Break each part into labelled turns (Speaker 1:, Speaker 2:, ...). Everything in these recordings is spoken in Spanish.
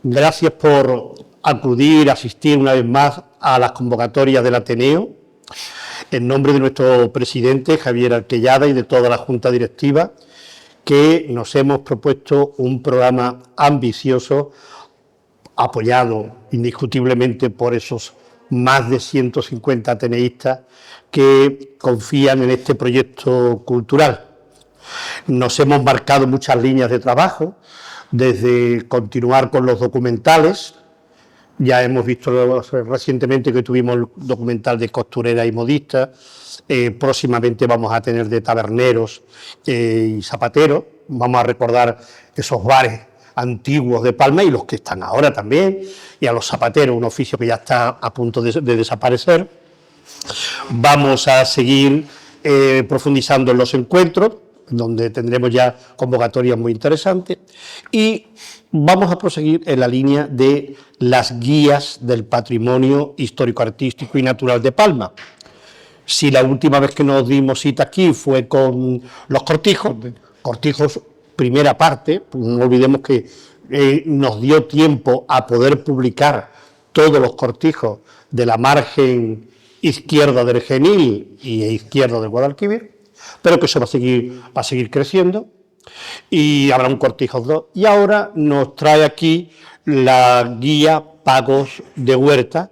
Speaker 1: Gracias por acudir, asistir una vez más a las convocatorias del Ateneo. En nombre de nuestro presidente, Javier Arquellada, y de toda la Junta Directiva, que nos hemos propuesto un programa ambicioso, apoyado indiscutiblemente por esos más de 150 ateneístas que confían en este proyecto cultural. Nos hemos marcado muchas líneas de trabajo, desde continuar con los documentales. Ya hemos visto recientemente que tuvimos el documental de costureras y modistas. Próximamente vamos a tener de taberneros y zapateros. Vamos a recordar esos bares antiguos de Palma y los que están ahora también, y a los zapateros, un oficio que ya está a punto de desaparecer. Vamos a seguir profundizando en los encuentros, donde tendremos ya convocatorias muy interesantes, y vamos a proseguir en la línea de las guías del patrimonio histórico-artístico y natural de Palma. Si la última vez que nos dimos cita aquí fue con los cortijos primera parte, pues no olvidemos que nos dio tiempo a poder publicar todos los cortijos de la margen izquierda del Genil y izquierda del Guadalquivir, pero que eso va a seguir creciendo, y habrá un cortijo 2. Y ahora nos trae aquí la guía Pagos de Huerta,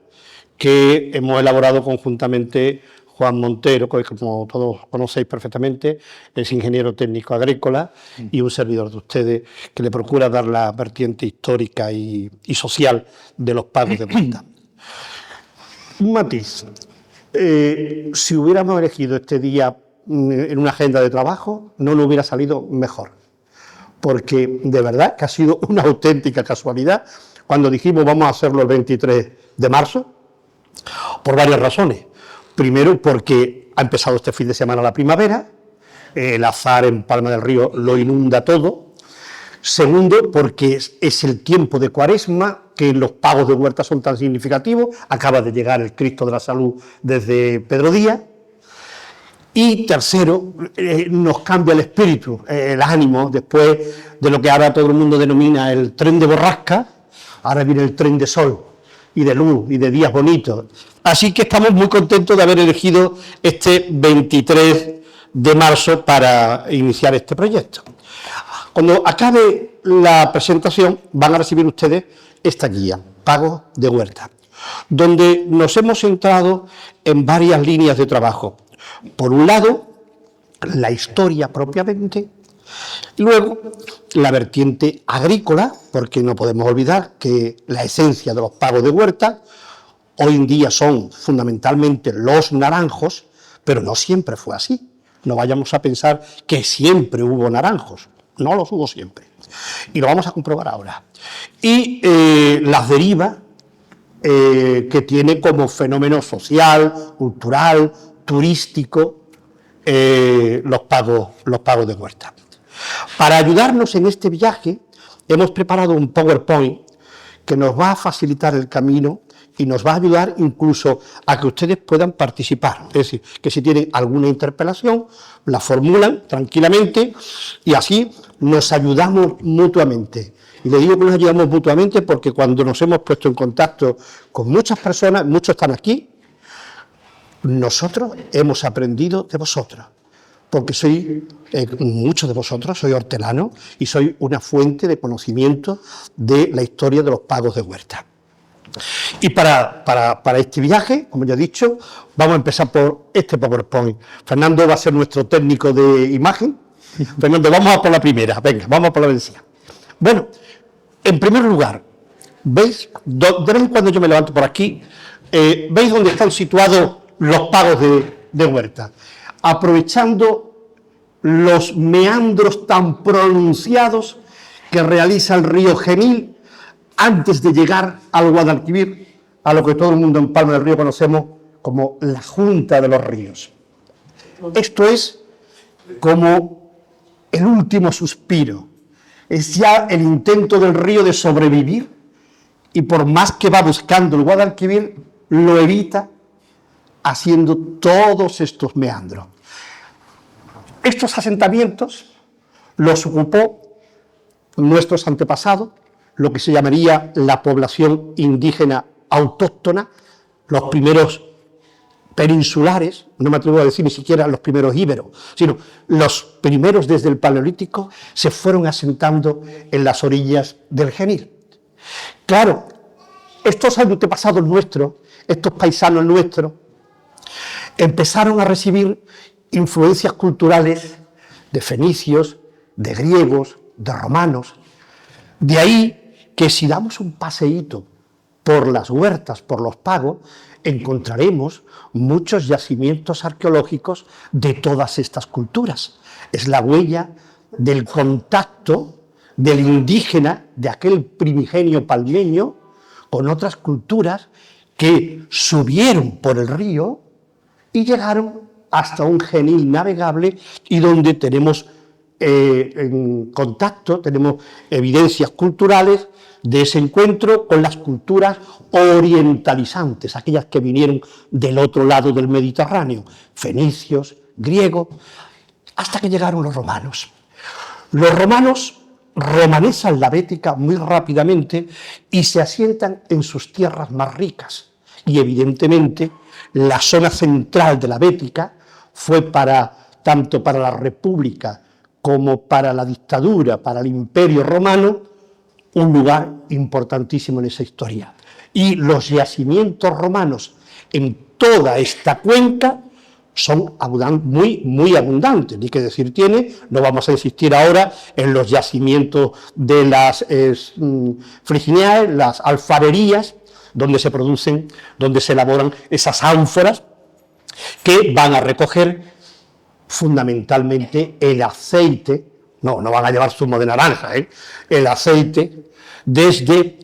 Speaker 1: que hemos elaborado conjuntamente Juan Montero, que como todos conocéis perfectamente, es ingeniero técnico agrícola y un servidor de ustedes que le procura dar la vertiente histórica y social de los pagos de huerta. Un matiz. Si hubiéramos elegido este día en una agenda de trabajo, no nos hubiera salido mejor, porque de verdad que ha sido una auténtica casualidad cuando dijimos vamos a hacerlo el 23 de marzo, por varias razones. Primero, porque ha empezado este fin de semana la primavera, el azar en Palma del Río lo inunda todo. Segundo, porque es el tiempo de Cuaresma, que los pagos de huerta son tan significativos, acaba de llegar el Cristo de la Salud desde Pedro Díaz. Y tercero, nos cambia el espíritu, el ánimo, después de lo que ahora todo el mundo denomina el tren de borrasca, ahora viene el tren de sol y de luz y de días bonitos. Así que estamos muy contentos de haber elegido este 23 de marzo para iniciar este proyecto. Cuando acabe la presentación van a recibir ustedes esta guía, Pagos de Huerta, donde nos hemos centrado en varias líneas de trabajo. Por un lado, la historia propiamente, y luego la vertiente agrícola, porque no podemos olvidar que la esencia de los pagos de huerta hoy en día son fundamentalmente los naranjos, pero no siempre fue así. No vayamos a pensar que siempre hubo naranjos, no los hubo siempre. Y lo vamos a comprobar ahora. Y las derivas que tiene como fenómeno social, cultural, turístico, los pagos de huerta. Para ayudarnos en este viaje, hemos preparado un PowerPoint que nos va a facilitar el camino y nos va a ayudar incluso a que ustedes puedan participar. Es decir, que si tienen alguna interpelación, la formulan tranquilamente y así nos ayudamos mutuamente. Y le digo que nos ayudamos mutuamente porque cuando nos hemos puesto en contacto con muchas personas, muchos están aquí, nosotros hemos aprendido de vosotros, porque muchos de vosotros soy hortelano y soy una fuente de conocimiento de la historia de los pagos de huerta. Y para este viaje, como ya he dicho, vamos a empezar por este PowerPoint. Fernando va a ser nuestro técnico de imagen. Fernando, vamos a por la primera, venga, vamos a por la vencida. Bueno, en primer lugar, ¿veis? De vez en cuando yo me levanto por aquí, ¿veis dónde están situados los pagos de huerta? Aprovechando los meandros tan pronunciados que realiza el río Genil antes de llegar al Guadalquivir, a lo que todo el mundo en Palma del Río conocemos como la Junta de los Ríos. Esto es como el último suspiro, es ya el intento del río de sobrevivir y por más que va buscando el Guadalquivir, lo evita haciendo todos estos meandros. Estos asentamientos los ocupó nuestros antepasados lo que se llamaría la población indígena autóctona, los primeros peninsulares, no me atrevo a decir ni siquiera los primeros íberos, sino los primeros desde el Paleolítico, se fueron asentando en las orillas del Genil. Claro, estos antepasados nuestros, estos paisanos nuestros, empezaron a recibir influencias culturales de fenicios, de griegos, de romanos. De ahí que si damos un paseíto por las huertas, por los pagos, encontraremos muchos yacimientos arqueológicos de todas estas culturas. Es la huella del contacto del indígena, de aquel primigenio palmeño, con otras culturas que subieron por el río y llegaron hasta un Genil navegable y donde tenemos en contacto, tenemos evidencias culturales de ese encuentro con las culturas orientalizantes, aquellas que vinieron del otro lado del Mediterráneo, fenicios, griegos, hasta que llegaron los romanos. Los romanos romanizan la Bética muy rápidamente y se asientan en sus tierras más ricas. Y evidentemente la zona central de la Bética fue tanto para la República como para la dictadura, para el Imperio Romano, un lugar importantísimo en esa historia. Y los yacimientos romanos en toda esta cuenca son muy abundantes, ni que decir tiene. No vamos a insistir ahora en los yacimientos de las Frigineae, las alfarerías, donde se elaboran esas ánforas que van a recoger fundamentalmente el aceite, no van a llevar zumo de naranja, el aceite desde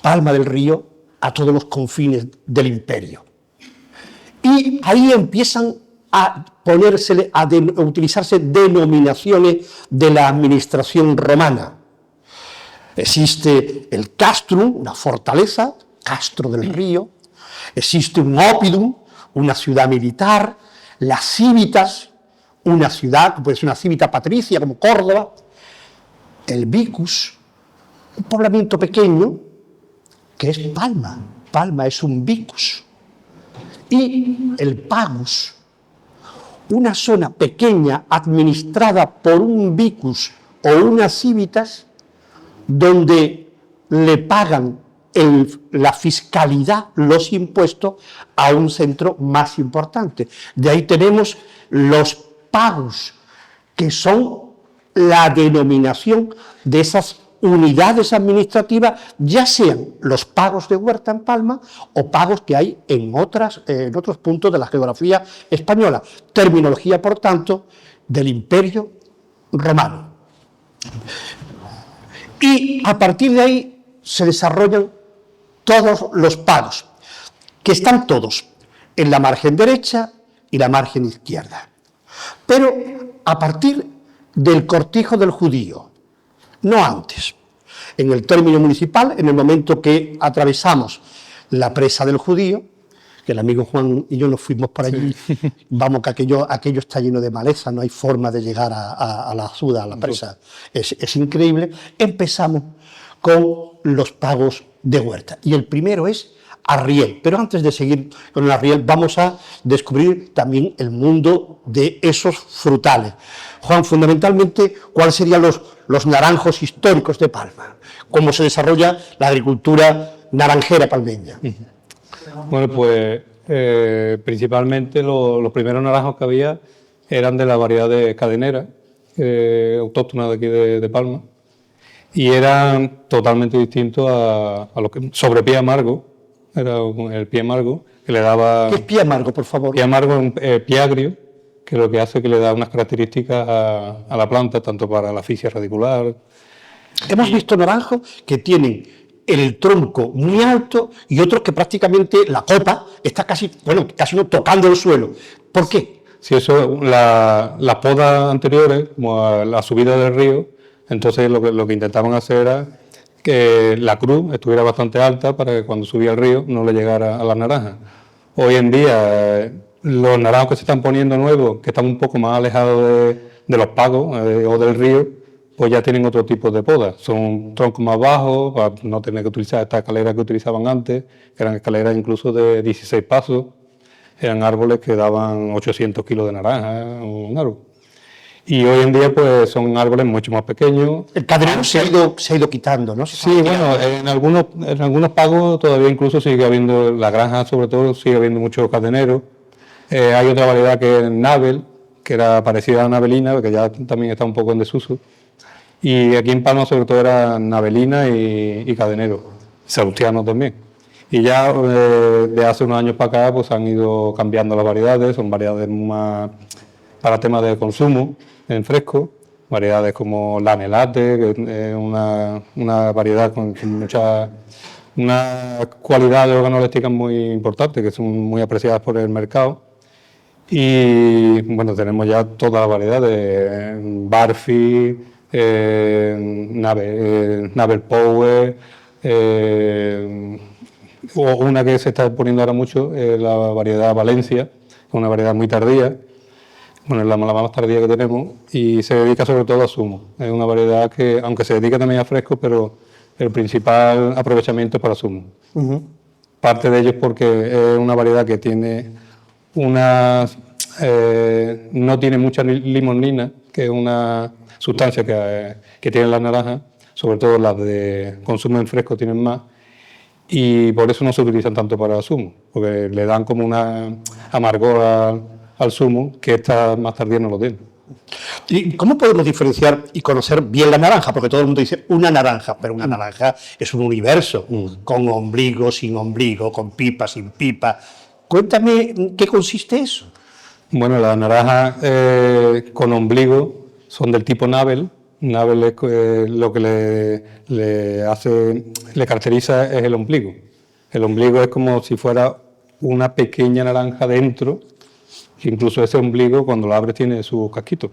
Speaker 1: Palma del Río a todos los confines del imperio. Y ahí empiezan a utilizarse denominaciones de la administración romana. Existe el castrum, una fortaleza, Castro del Río, existe un oppidum, una ciudad militar, las civitas, una ciudad, puede ser una civita patricia como Córdoba, el vicus, un poblamiento pequeño que es Palma. Palma es un vicus. Y el pagus, una zona pequeña administrada por un vicus o unas civitas donde le pagan la fiscalidad, los impuestos, a un centro más importante. De ahí tenemos los pagus, que son la denominación de esas unidades administrativas, ya sean los pagos de Huerta en Palma o pagos que hay en otros puntos de la geografía española. Terminología, por tanto, del Imperio Romano. Y a partir de ahí se desarrollan todos los pagos, que están todos en la margen derecha y la margen izquierda. Pero a partir del cortijo del judío, no antes. En el término municipal, en el momento que atravesamos la presa del judío, que el amigo Juan y yo nos fuimos por allí, sí. Vamos, que aquello está lleno de maleza, no hay forma de llegar a la Azuda, a la presa, es increíble. Empezamos con los pagos de Huerta, y el primero es Arriel, pero antes de seguir con el Arriel vamos a descubrir también el mundo de esos frutales. Juan, fundamentalmente, ¿cuáles serían los naranjos históricos de Palma? ¿Cómo se desarrolla la agricultura naranjera palmeña?
Speaker 2: Bueno, pues principalmente los primeros naranjos que había eran de la variedad de cadenera, autóctona de aquí de Palma, y eran totalmente distintos a lo que sobre pie amargo. Era el pie amargo que le daba...
Speaker 1: ¿Qué es pie amargo, por favor?
Speaker 2: Pie amargo es pie agrio, que lo que hace es que le da unas características a la planta, tanto para la asfixia radicular.
Speaker 1: Hemos visto naranjos que tienen el tronco muy alto y otros que prácticamente la copa está casi no tocando el suelo. ¿Por qué?
Speaker 2: Sí, eso, las podas anteriores, como a la subida del río, entonces lo que intentaban hacer era que la cruz estuviera bastante alta para que cuando subía el río no le llegara a las naranjas. Hoy en día, los naranjos que se están poniendo nuevos, que están un poco más alejados de los pagos o del río, pues ya tienen otro tipo de podas. Son troncos más bajos, para no tener que utilizar estas escaleras que utilizaban antes, que eran escaleras incluso de 16 pasos. Eran árboles que daban 800 kilos de naranja, un árbol. Y hoy en día pues son árboles mucho más pequeños.
Speaker 1: El cadenero se ha ido quitando, ¿no?
Speaker 2: Sí, bueno, en algunos pagos todavía incluso sigue habiendo, la granja sobre todo, sigue habiendo muchos cadeneros. Hay otra variedad que es Nabel, que era parecida a la Navelina, que ya también está un poco en desuso. Y aquí en Palma sobre todo era Navelina y cadenero, salustiano también. Y ya de hace unos años para acá pues han ido cambiando las variedades, son variedades más para temas de consumo en fresco, variedades como la Nelate, que es una variedad con unas cualidades organolépticas muy importantes, que son muy apreciadas por el mercado. Y bueno, tenemos ya toda la variedad de Barfi, Navel Power, o una que se está poniendo ahora mucho, la variedad Valencia, una variedad muy tardía. Bueno, es la más tardía que tenemos y se dedica sobre todo a zumo. Es una variedad que, aunque se dedica también a fresco, pero el principal aprovechamiento es para zumo. Parte de ello es porque es una variedad que tiene no tiene mucha limonina, que es una sustancia que tienen las naranjas, sobre todo las de consumo en fresco tienen más, y por eso no se utilizan tanto para zumo, porque le dan como una amargor al zumo que esta más tardía no lo tiene.
Speaker 1: ¿Y cómo podemos diferenciar y conocer bien la naranja? Porque todo el mundo dice una naranja, pero una naranja es un universo, con ombligo, sin ombligo, con pipa, sin pipa. Cuéntame, ¿en qué consiste eso?
Speaker 2: Bueno, las naranjas con ombligo son del tipo Nabel. Nabel es lo que le caracteriza es el ombligo. El ombligo es como si fuera una pequeña naranja dentro, que incluso ese ombligo cuando lo abres tiene sus casquitos.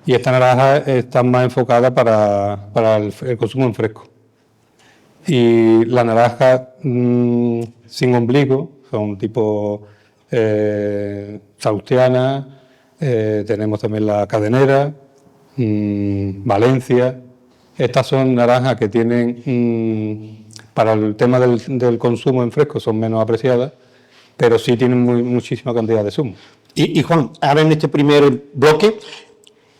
Speaker 2: Y esta naranja está más enfocada para el consumo en fresco. Y la naranja sin ombligo son tipo salustiana, tenemos también la cadenera, Valencia. Estas son naranjas que tienen, para el tema del consumo en fresco, son menos apreciadas, pero sí tienen muchísima cantidad de zumo.
Speaker 1: Y Juan, ahora en este primer bloque,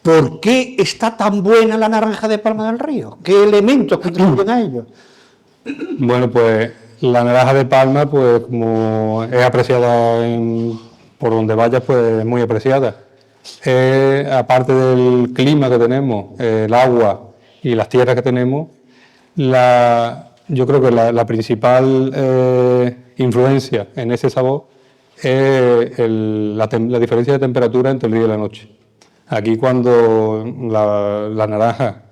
Speaker 1: ¿por qué está tan buena la naranja de Palma del Río? ¿Qué elementos contribuyen a ello?
Speaker 2: Bueno, pues la naranja de Palma, pues como es apreciada por donde vayas, pues es muy apreciada. Aparte del clima que tenemos, el agua y las tierras que tenemos, yo creo que la principal influencia en ese sabor es la diferencia de temperatura entre el día y la noche. Aquí cuando la naranja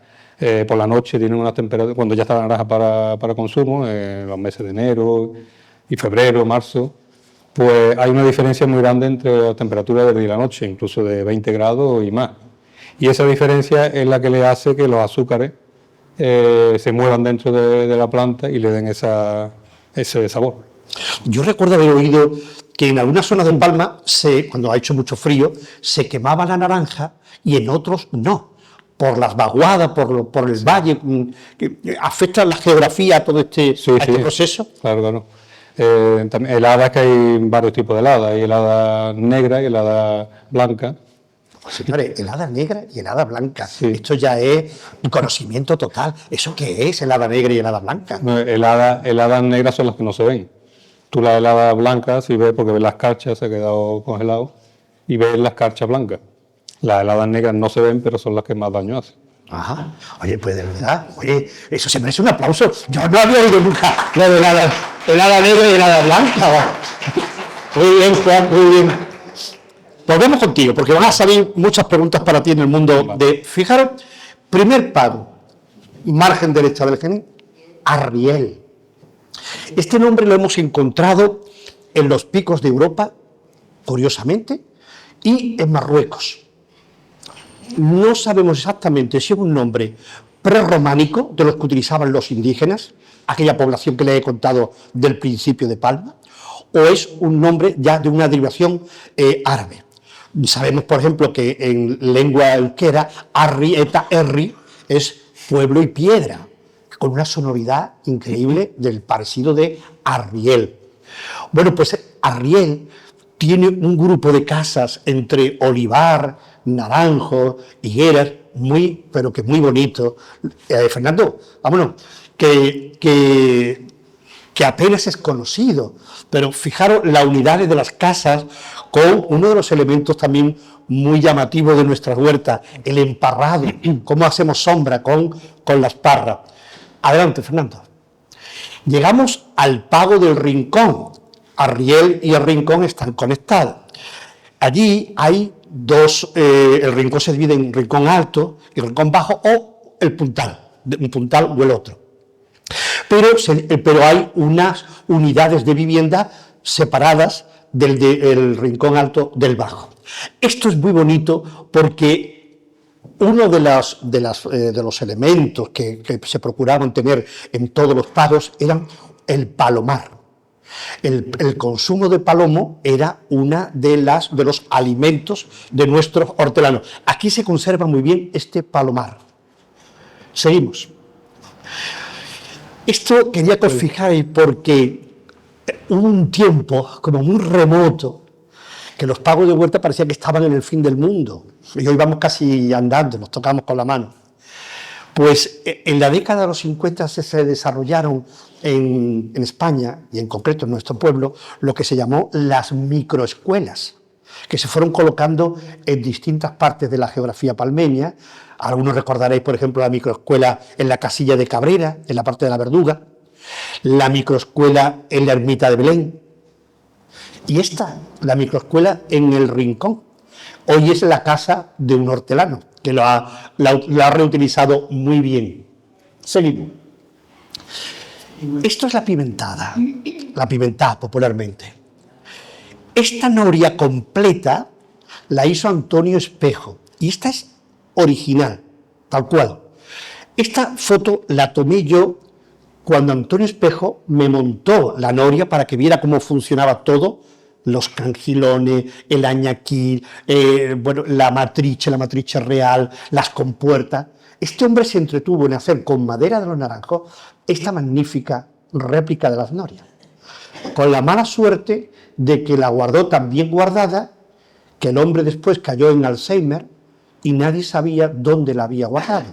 Speaker 2: por la noche tiene una temperatura, cuando ya está la naranja para consumo, en los meses de enero y febrero, marzo, pues hay una diferencia muy grande entre la temperatura del día y la noche, incluso de 20 grados y más. Y esa diferencia es la que le hace que los azúcares se muevan dentro de la planta y le den ese sabor.
Speaker 1: Yo recuerdo haber oído que en algunas zonas de Palma, cuando ha hecho mucho frío, se quemaba la naranja y en otros no. Por las vaguadas, por el valle, que afecta la geografía a todo este proceso.
Speaker 2: Claro. Heladas, que hay varios tipos de heladas, hay helada negra y helada blanca.
Speaker 1: Pues señores, helada negra y helada blanca.
Speaker 2: Sí.
Speaker 1: Esto ya es un conocimiento total. ¿Eso qué es, helada negra y helada blanca?
Speaker 2: No, heladas negras son las que no se ven. Tú la helada blanca, si ves, porque ves las carchas, se ha quedado congelado, y ves las carchas blancas. Las heladas negras no se ven, pero son las que más daño hacen.
Speaker 1: Ajá. Oye, pues de verdad, eso se merece un aplauso. Yo no había oído nunca lo de helada negra y helada blanca. Muy bien, Juan, muy bien. Volvemos contigo, porque van a salir muchas preguntas para ti en el mundo de... Fijaros, primer pago, margen derecha del genio, Arriel. Este nombre lo hemos encontrado en los picos de Europa, curiosamente, y en Marruecos. No sabemos exactamente si es un nombre prerrománico de los que utilizaban los indígenas, aquella población que les he contado del principio de Palma, o es un nombre ya de una derivación árabe. Sabemos, por ejemplo, que en lengua euskera, arri eta erri, es pueblo y piedra, con una sonoridad increíble del parecido de Arriel. Bueno, pues Arriel tiene un grupo de casas entre olivar, naranjo, higueras, pero que muy bonito. Fernando, vámonos, que apenas es conocido, pero fijaros las unidades de las casas con uno de los elementos también muy llamativos de nuestras huertas, el emparrado, cómo hacemos sombra con las parras. Adelante, Fernando. Llegamos al Pago del Rincón. Arriel y el Rincón están conectados. Allí hay el Rincón se divide en Rincón Alto y Rincón Bajo o el Puntal, un puntal o el otro. Pero hay unas unidades de vivienda separadas del Rincón Alto del Bajo. Esto es muy bonito porque uno de los elementos que se procuraban tener en todos los pagos eran el palomar. El consumo de palomo era una de los alimentos de nuestros hortelanos. Aquí se conserva muy bien este palomar. Seguimos. Esto quería que os fijáis porque hubo un tiempo como muy remoto que los pagos de huerta parecía que estaban en el fin del mundo y hoy vamos casi andando, nos tocamos con la mano. Pues en la década de los 50 se desarrollaron en España y en concreto en nuestro pueblo lo que se llamó las microescuelas, que se fueron colocando en distintas partes de la geografía palmeña. Algunos recordaréis, por ejemplo, la microescuela en la Casilla de Cabrera, en la parte de la Verduga, la microescuela en la Ermita de Belén, y la microescuela en el Rincón. Hoy es la casa de un hortelano, que lo ha reutilizado muy bien. Seguimos. Esto es la pimentada popularmente. Esta noria completa la hizo Antonio Espejo, y esta es original, tal cual. Esta foto la tomé yo cuando Antonio Espejo me montó la noria para que viera cómo funcionaba todo, los cangilones, el añaquil, la matrice real, las compuertas. Este hombre se entretuvo en hacer con madera de los naranjos esta magnífica réplica de las norias, con la mala suerte de que la guardó tan bien guardada que el hombre después cayó en Alzheimer y nadie sabía dónde la había guardado.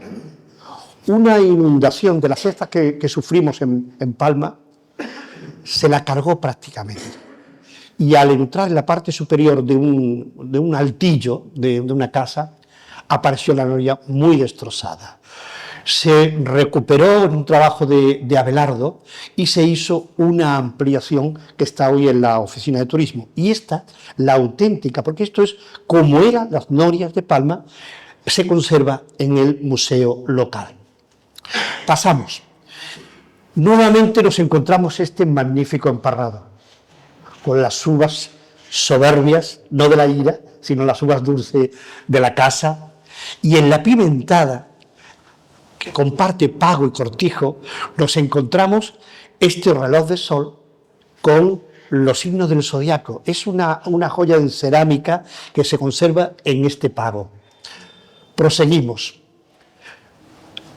Speaker 1: Una inundación de las estas que sufrimos en Palma se la cargó prácticamente. Y al entrar en la parte superior de un altillo de una casa, apareció la noria muy destrozada. Se recuperó en un trabajo de Abelardo y se hizo una ampliación que está hoy en la oficina de turismo. Y esta, la auténtica, porque esto es como eran las norias de Palma, se conserva en el museo local. Pasamos. Nuevamente nos encontramos este magnífico emparrado, con las uvas soberbias, no de la ira, sino las uvas dulces de la casa. Y en la pimentada, que comparte Pago y Cortijo, nos encontramos este reloj de sol con los signos del zodiaco. Es una joya de cerámica que se conserva en este Pago. Proseguimos.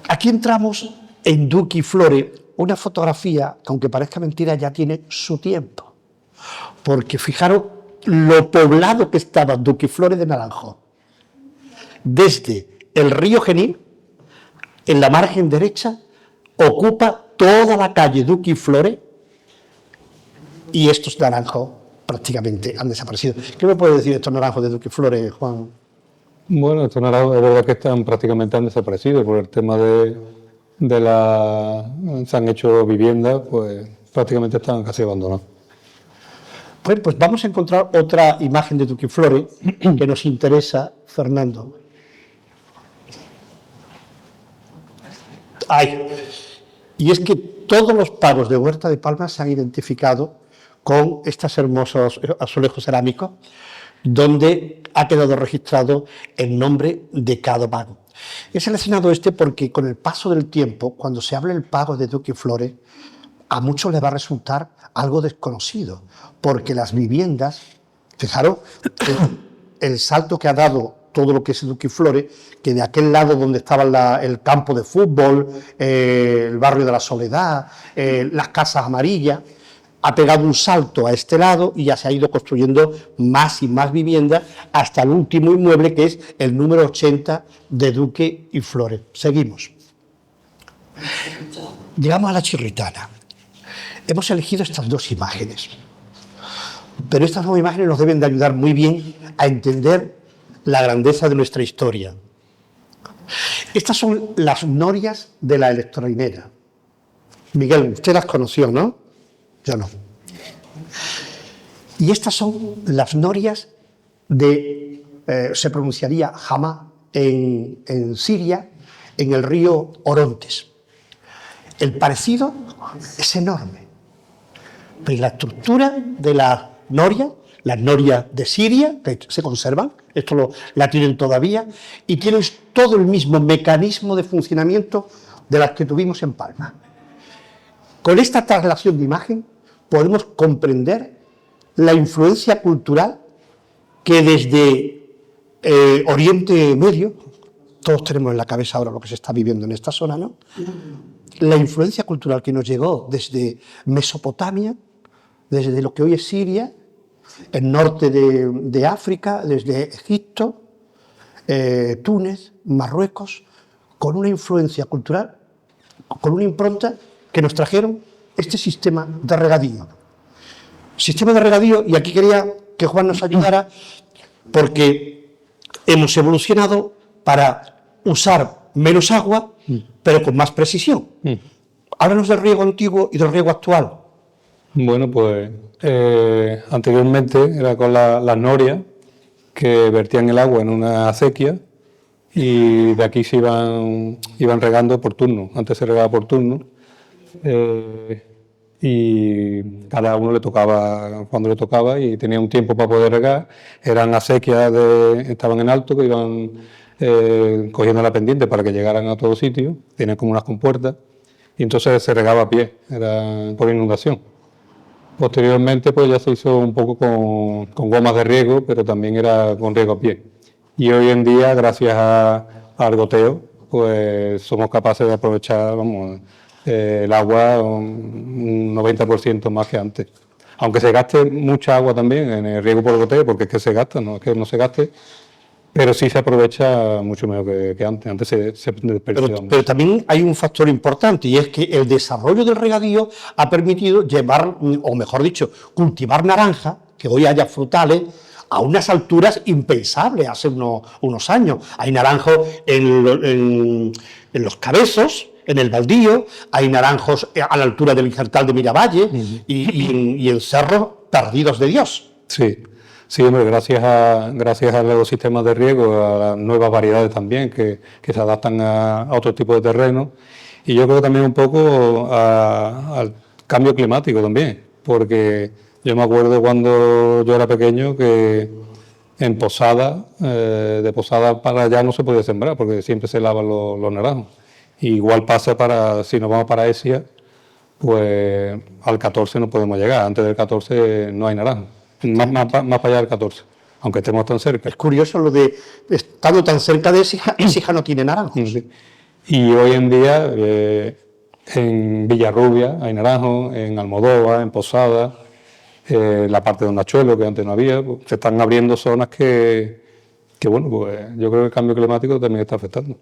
Speaker 1: Aquí entramos en Duque y Flore, una fotografía que, aunque parezca mentira, ya tiene su tiempo. Porque fijaros lo poblado que estaba Duque y Flore de naranjo. Desde el río Genil, en la margen derecha, ocupa toda la calle Duque y Flore, y estos naranjos prácticamente han desaparecido. ¿Qué me puede decir de estos naranjos de Duque y Flore, Juan?
Speaker 2: Bueno, estos naranjos es verdad que prácticamente han desaparecido por el tema se han hecho viviendas, pues prácticamente están casi abandonados.
Speaker 1: Bueno, pues vamos a encontrar otra imagen de Duque y Flore que nos interesa, Fernando. Y es que todos los pagos de Huerta de Palma se han identificado con estos hermosos azulejos cerámicos, donde ha quedado registrado el nombre de cada pago. He seleccionado este porque con el paso del tiempo, cuando se hable el pago de Duque y Flore, a muchos les va a resultar algo desconocido, porque las viviendas, fijaros, el salto que ha dado todo lo que es Duque y Flores, que de aquel lado donde estaba el campo de fútbol, el barrio de la Soledad, las casas amarillas, ha pegado un salto a este lado y ya se ha ido construyendo más y más viviendas hasta el último inmueble, que es el número 80 de Duque y Flores. Seguimos. Llegamos a la Chirritana. Hemos elegido estas dos imágenes, pero estas dos imágenes nos deben de ayudar muy bien a entender la grandeza de nuestra historia. Estas son las norias de la electrolinera. Miguel, usted las conoció, ¿no? Yo no. Y estas son las norias se pronunciaría Hama en Siria, en el río Orontes. El parecido es enorme, pero la estructura de las norias de Siria, que se conservan, la tienen todavía, y tienen todo el mismo mecanismo de funcionamiento de las que tuvimos en Palma. Con esta traslación de imagen podemos comprender la influencia cultural que desde Oriente Medio, todos tenemos en la cabeza ahora lo que se está viviendo en esta zona, ¿no? La influencia cultural que nos llegó desde Mesopotamia, desde lo que hoy es Siria, el norte de África, desde Egipto, Túnez, Marruecos, con una influencia cultural, con una impronta que nos trajeron este sistema de regadío. Sistema de regadío, y aquí quería que Juan nos ayudara, porque hemos evolucionado para usar menos agua, pero con más precisión. Háblanos del riego antiguo y del riego actual.
Speaker 2: Bueno, pues anteriormente era con las norias que vertían el agua en una acequia y de aquí se iban regando por turno. Antes se regaba por turno y cada uno le tocaba cuando le tocaba y tenía un tiempo para poder regar. Eran acequias estaban en alto que iban cogiendo la pendiente para que llegaran a todo sitio. Tenían como unas compuertas y entonces se regaba a pie, era por inundación. Posteriormente pues ya se hizo un poco con gomas de riego, pero también era con riego a pie. Y hoy en día, gracias al goteo, pues somos capaces de aprovechar el agua un 90% más que antes. Aunque se gaste mucha agua también en el riego por goteo, porque es que se gasta, no es que no se gaste, pero sí se aprovecha mucho mejor que antes. Antes se desperdiciaba mucho.
Speaker 1: Pero también hay un factor importante, y es que el desarrollo del regadío ha permitido llevar, o mejor dicho, cultivar naranja, que hoy haya frutales, a unas alturas impensables hace unos años. Hay naranjos en los cabezos, en el baldío, hay naranjos a la altura del Injertal de Miravalle y en cerros perdidos de Dios.
Speaker 2: Sí, hombre, gracias a los sistemas de riego, a las nuevas variedades también que se adaptan a otro tipo de terreno, y yo creo también un poco al cambio climático también, porque yo me acuerdo cuando yo era pequeño que en Posada, de Posada para allá no se podía sembrar porque siempre se lavan los naranjos. Igual pasa si nos vamos para Ecija, pues al 14 no podemos llegar, antes del 14 no hay naranjo. Más para allá del 14, aunque estemos tan cerca.
Speaker 1: Es curioso lo de, estando tan cerca de Écija no tiene naranjos.
Speaker 2: Sí. Y hoy en día en Villarrubia hay naranjos, en Almodóvar, en Posada, la parte de Ondachuelo, que antes no había, pues, se están abriendo zonas que bueno, pues yo creo que el cambio climático también está afectando.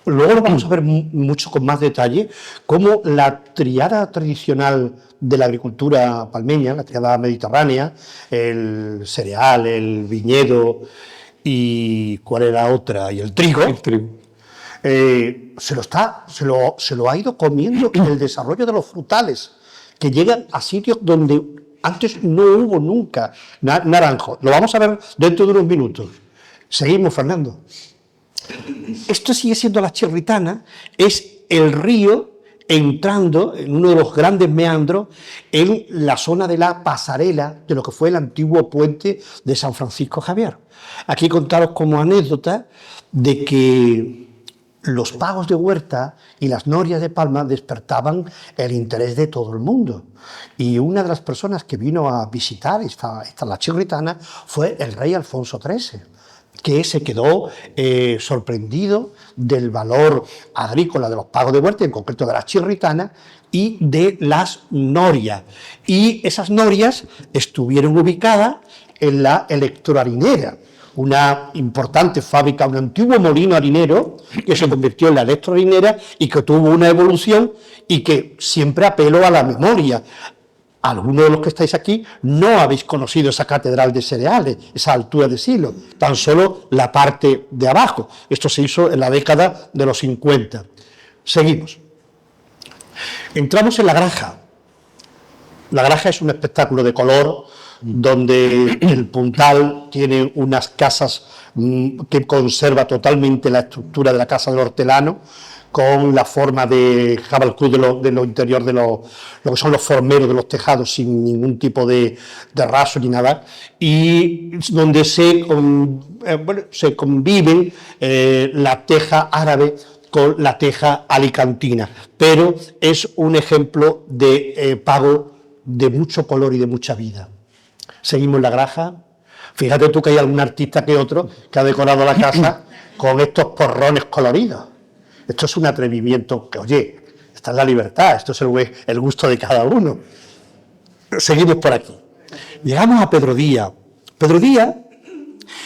Speaker 1: Luego lo vamos a ver mucho con más detalle, cómo la triada tradicional de la agricultura palmeña, la triada mediterránea, el cereal, el viñedo y ¿cuál era la otra? Y el trigo.
Speaker 2: El trigo.
Speaker 1: Se lo ha ido comiendo el desarrollo de los frutales, que llegan a sitios donde antes no hubo nunca naranjo. Lo vamos a ver dentro de unos minutos. Seguimos, Fernando. Esto sigue siendo la Chirritana, es el río entrando en uno de los grandes meandros en la zona de la pasarela de lo que fue el antiguo puente de San Francisco Javier. Aquí contaros como anécdota de que los pagos de Huerta y las norias de Palma despertaban el interés de todo el mundo. Y una de las personas que vino a visitar la Chirritana fue el rey Alfonso XIII. que se quedó sorprendido del valor agrícola de los pagos de huerta, en concreto de las chirritanas y de las norias. Y esas norias estuvieron ubicadas en la electroharinera, una importante fábrica, un antiguo molino harinero que se convirtió en la electroharinera y que tuvo una evolución y que siempre apeló a la memoria. Algunos de los que estáis aquí no habéis conocido esa catedral de cereales, esa altura de siglo, tan solo la parte de abajo. Esto se hizo en la década de los 50. Seguimos. Entramos en la granja. La granja es un espectáculo de color donde el puntal tiene unas casas que conserva totalmente la estructura de la casa del hortelano, con la forma de jabalcú de lo interior de lo que son los formeros de los tejados, sin ningún tipo de raso ni nada, y donde se conviven la teja árabe con la teja alicantina, pero es un ejemplo de pago de mucho color y de mucha vida. Seguimos la granja. Fíjate tú que hay algún artista que otro que ha decorado la casa con estos porrones coloridos. Esto es un atrevimiento que, oye, esta es la libertad, esto es el gusto de cada uno. Seguimos por aquí. Llegamos a Pedro Díaz. Pedro Díaz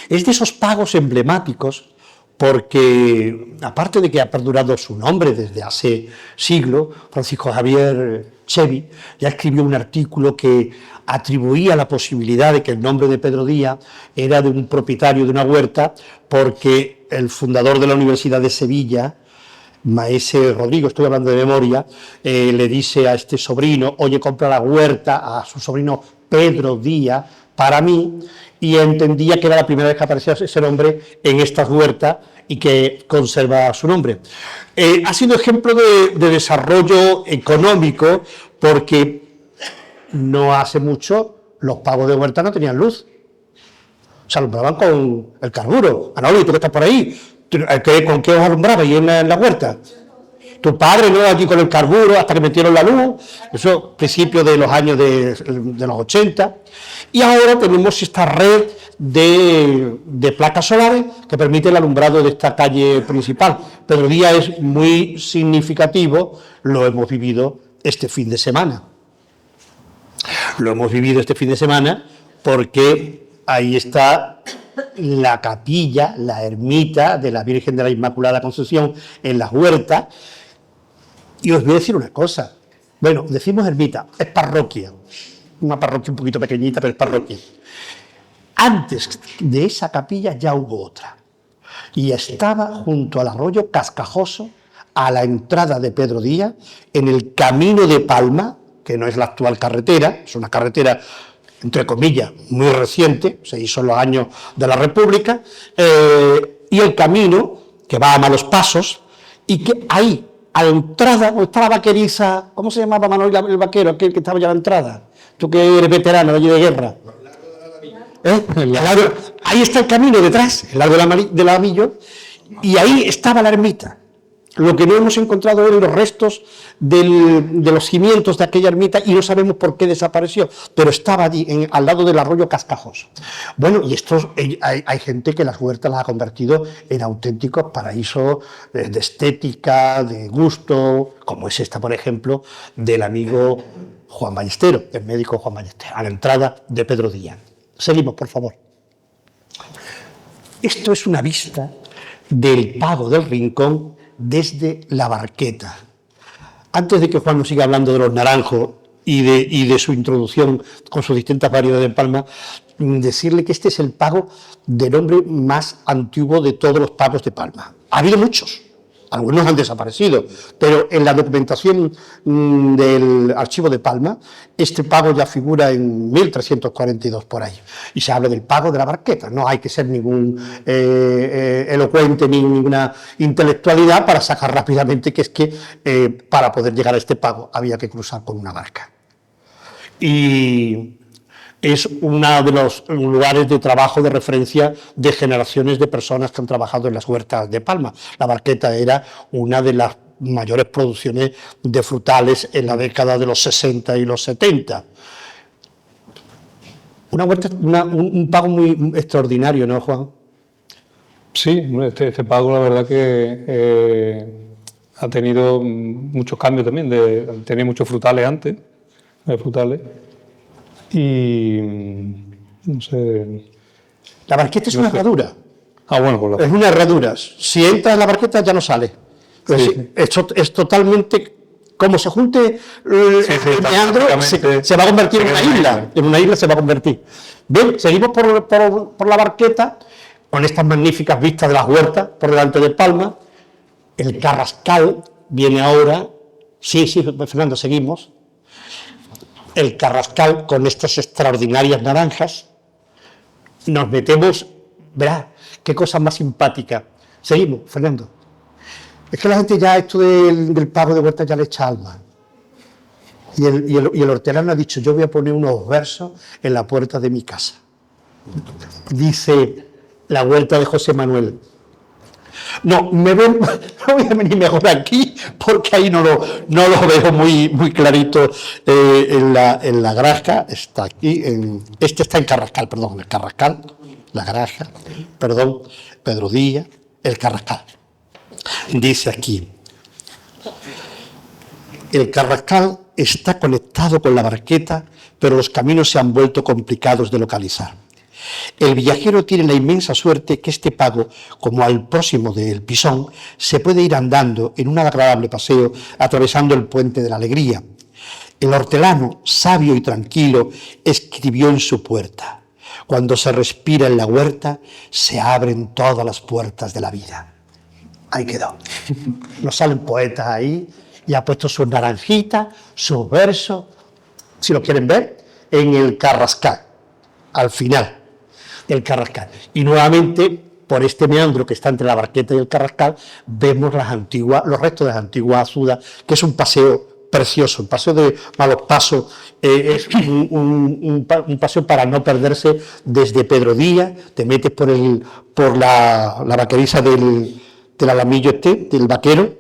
Speaker 1: es de esos pagos emblemáticos porque, aparte de que ha perdurado su nombre desde hace siglos, Francisco Javier Chevy ya escribió un artículo que atribuía la posibilidad de que el nombre de Pedro Díaz era de un propietario de una huerta, porque el fundador de la Universidad de Sevilla, Maese Rodrigo, estoy hablando de memoria, le dice a este sobrino: oye, compra la huerta, a su sobrino Pedro Díaz, para mí, y entendía que era la primera vez que aparecía ese nombre en estas huertas y que conserva su nombre. Ha sido ejemplo de desarrollo económico, porque no hace mucho los pagos de huerta no tenían luz, se alumbraban con el carburo. Manolo, ¿tú que estás por ahí? ¿Con qué os alumbrabais en la huerta? Tu padre, ¿no? Aquí con el carburo hasta que metieron la luz, eso principios de los años de los 80, y ahora tenemos esta red de placas solares que permite el alumbrado de esta calle principal. Pedro Díaz es muy significativo, lo hemos vivido este fin de semana. Lo hemos vivido este fin de semana porque ahí está la capilla, la ermita de la Virgen de la Inmaculada Concepción en las huertas. Y os voy a decir una cosa. Bueno, decimos ermita, es parroquia. Una parroquia un poquito pequeñita, pero es parroquia. Antes de esa capilla ya hubo otra. Y estaba junto al arroyo Cascajoso, a la entrada de Pedro Díaz, en el Camino de Palma, que no es la actual carretera, es una carretera, entre comillas, muy reciente, se hizo en los años de la República, y el camino que va a malos pasos, y que ahí, a la entrada, donde está la vaqueriza, ¿cómo se llamaba Manuel el vaquero, aquel que estaba ya a la entrada? Tú que eres veterano de guerra. Ahí está el camino detrás, el largo del Alamillo, y ahí estaba la ermita. Lo que no hemos encontrado es los restos de los cimientos de aquella ermita, y no sabemos por qué desapareció, pero estaba allí, al lado del arroyo Cascajoso. Bueno, y hay gente que las huertas las ha convertido en auténticos paraísos de estética, de gusto, como es esta, por ejemplo, del amigo Juan Ballestero, el médico Juan Ballestero, a la entrada de Pedro Díaz. Seguimos, por favor. Esto es una vista del Pago del Rincón desde la Barqueta. Antes de que Juan nos siga hablando de los naranjos y de su introducción con sus distintas variedades de palma, decirle que este es el pago de nombre más antiguo de todos los pagos de palma. Ha habido muchos, algunos han desaparecido, pero en la documentación del archivo de Palma, este pago ya figura en 1342 por ahí, y se habla del pago de la Barqueta. No hay que ser ningún elocuente ni ninguna intelectualidad para sacar rápidamente que es que para poder llegar a este pago había que cruzar con una barca. Y es uno de los lugares de trabajo de referencia de generaciones de personas que han trabajado en las huertas de Palma. La Barqueta era una de las mayores producciones de frutales en la década de los 60 y los 70. Una huerta, un pago muy extraordinario, ¿no, Juan?
Speaker 2: Sí, hombre, este pago la verdad que ha tenido muchos cambios también. Tenía muchos frutales antes, frutales, y no sé.
Speaker 1: La barqueta es una herradura.
Speaker 2: Ah, bueno, por
Speaker 1: Es una herradura. Si entras en la barqueta ya no sale.
Speaker 2: Sí.
Speaker 1: Es totalmente... Como se junte el meandro, se va a convertir en una isla. En una isla se va a convertir. Bien, seguimos por la barqueta, con estas magníficas vistas de las huertas por delante de Palma. El Carrascal viene ahora. Sí, Fernando, seguimos. El Carrascal con estas extraordinarias naranjas. Nos metemos, verá, qué cosa más simpática. Seguimos, Fernando. Es que la gente ya esto del pago de huertas ya le echa alma. Y el hortelano ha dicho, yo voy a poner unos versos en la puerta de mi casa. Dice la huerta de José Manuel. No, no voy a venir mejor aquí, porque ahí no lo veo muy clarito en la granja. Está aquí, este está en Carrascal, perdón, el Carrascal, la granja, perdón, Pedro Díaz, el Carrascal. Dice aquí, el Carrascal está conectado con la barqueta, pero los caminos se han vuelto complicados de localizar. El viajero tiene la inmensa suerte que este pago, como al próximo del Pisón, se puede ir andando en un agradable paseo atravesando el puente de la alegría. El hortelano, sabio y tranquilo, escribió en su puerta: cuando se respira en la huerta, se abren todas las puertas de la vida. Ahí quedó. Nos salen poetas ahí y ha puesto sus naranjitas, sus versos, si lo quieren ver, en el Carrascal, al final del Carrascal. Y nuevamente, por este meandro que está entre la barqueta y el Carrascal, vemos los restos de las antiguas azudas, que es un paseo precioso, un paseo de malos pasos, es un paseo para no perderse desde Pedro Díaz, te metes por la vaqueriza del alamillo del vaquero,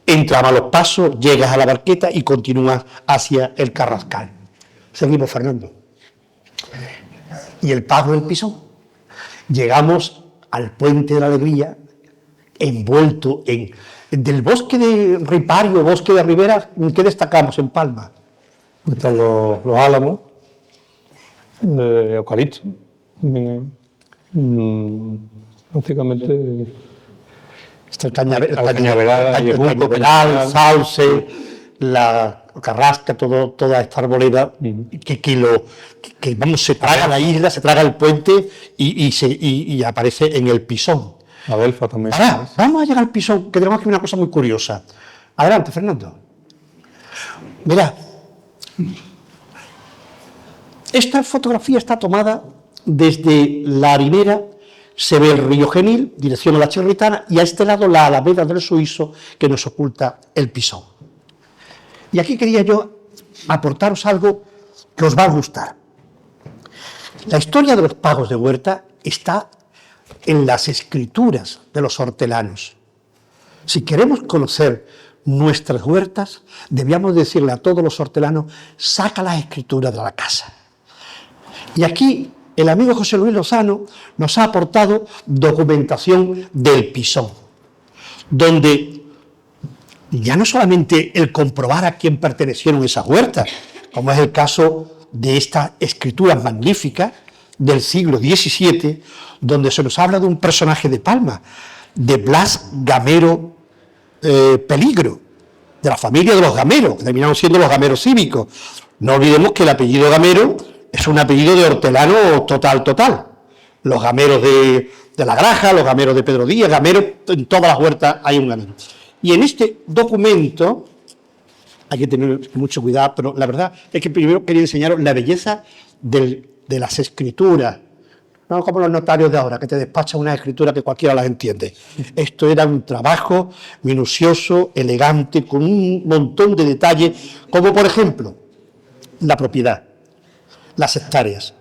Speaker 1: entras a malos pasos, llegas a la barqueta y continúas hacia el Carrascal. Seguimos, Fernando. Y el pago del Pisón. Llegamos al puente de la alegría, envuelto del bosque de Ripario, bosque de Ribera. ¿Qué destacamos en Palma?
Speaker 2: Están los álamos de eucalipto. Prácticamente
Speaker 1: Está el cañaveral, sauce, la carrasca, toda esta arboleda que se traga la isla, se traga el puente y aparece en el Pisón.
Speaker 2: Adelfa también.
Speaker 1: Ahora, vamos a llegar al Pisón, que tenemos aquí una cosa muy curiosa. Adelante, Fernando. Mira, esta fotografía está tomada desde la harinera. Se ve el río Genil, dirección a la Chirritana, y a este lado la Alameda del Suizo, que nos oculta el Pisón. Y aquí quería yo aportaros algo que os va a gustar. La historia de los pagos de huerta está en las escrituras de los hortelanos. Si queremos conocer nuestras huertas, debíamos decirle a todos los hortelanos: saca las escrituras de la casa. Y aquí el amigo José Luis Lozano nos ha aportado documentación del Pisón, donde ya no solamente el comprobar a quién pertenecieron esas huertas, como es el caso de estas escrituras magníficas del siglo XVII, donde se nos habla de un personaje de Palma, de Blas Gamero Peligro, de la familia de los Gameros, que terminaron siendo los Gameros cívicos. No olvidemos que el apellido Gamero es un apellido de hortelano total. Los gameros de la Graja, los gameros de Pedro Díaz, gameros, en todas las huertas hay un gamero. Y en este documento, hay que tener mucho cuidado, pero la verdad es que primero quería enseñaros la belleza de las escrituras, no como los notarios de ahora, que te despachan una escritura que cualquiera las entiende. Esto era un trabajo minucioso, elegante, con un montón de detalles, como por ejemplo, la propiedad, las hectáreas,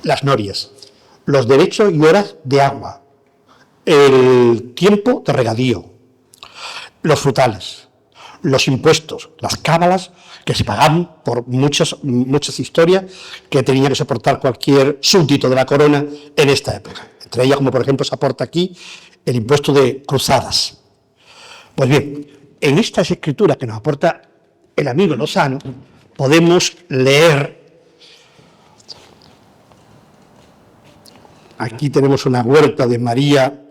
Speaker 1: las norias, los derechos y horas de agua, el tiempo de regadío, los frutales, los impuestos, las cábalas que se pagaban por muchas historias que tenía que soportar cualquier súbdito de la corona en esta época. Entre ellas, como por ejemplo se aporta aquí, el impuesto de cruzadas. Pues bien, en estas escrituras que nos aporta el amigo Lozano, podemos leer. Aquí tenemos una huerta de María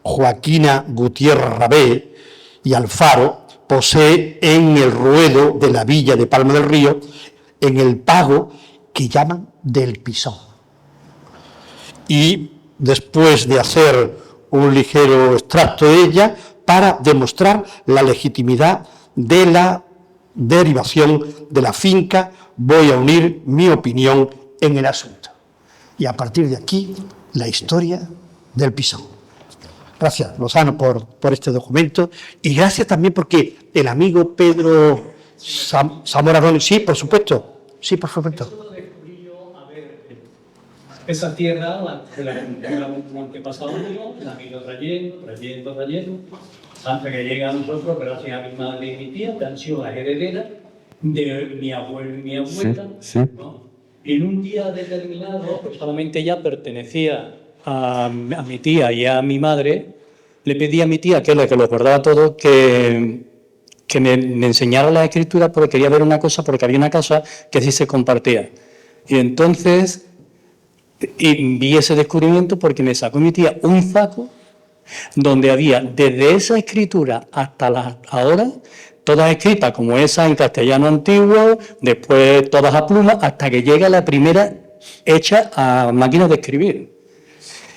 Speaker 1: Joaquina Gutiérrez Rabé y Alfaro, posee en el ruedo de la villa de Palma del Río, en el pago que llaman del Pisón. Y después de hacer un ligero extracto de ella, para demostrar la legitimidad de la derivación de la finca, voy a unir mi opinión en el asunto. Y a partir de aquí, la historia del Pisón. Gracias, Lozano, por este documento, y gracias también porque el amigo Pedro Zamora Rones, sí, por supuesto,
Speaker 3: esa tierra, la antepasado mío, la han ido trayendo, hasta que llega a nosotros, gracias a mi madre y mi tía, que han sido las herederas de mi abuelo y mi abuela. Sí. ¿No? En un día determinado, pues solamente ella pertenecía a mi tía y a mi madre, le pedí a mi tía, que es la que lo guardaba todo, que me enseñara la escritura porque quería ver una cosa, porque había una casa que sí se compartía. Y entonces vi ese descubrimiento porque me sacó mi tía un saco donde había desde esa escritura hasta la ahora, todas escritas como esa en castellano antiguo, después todas a pluma, hasta que llega la primera hecha a máquina de escribir.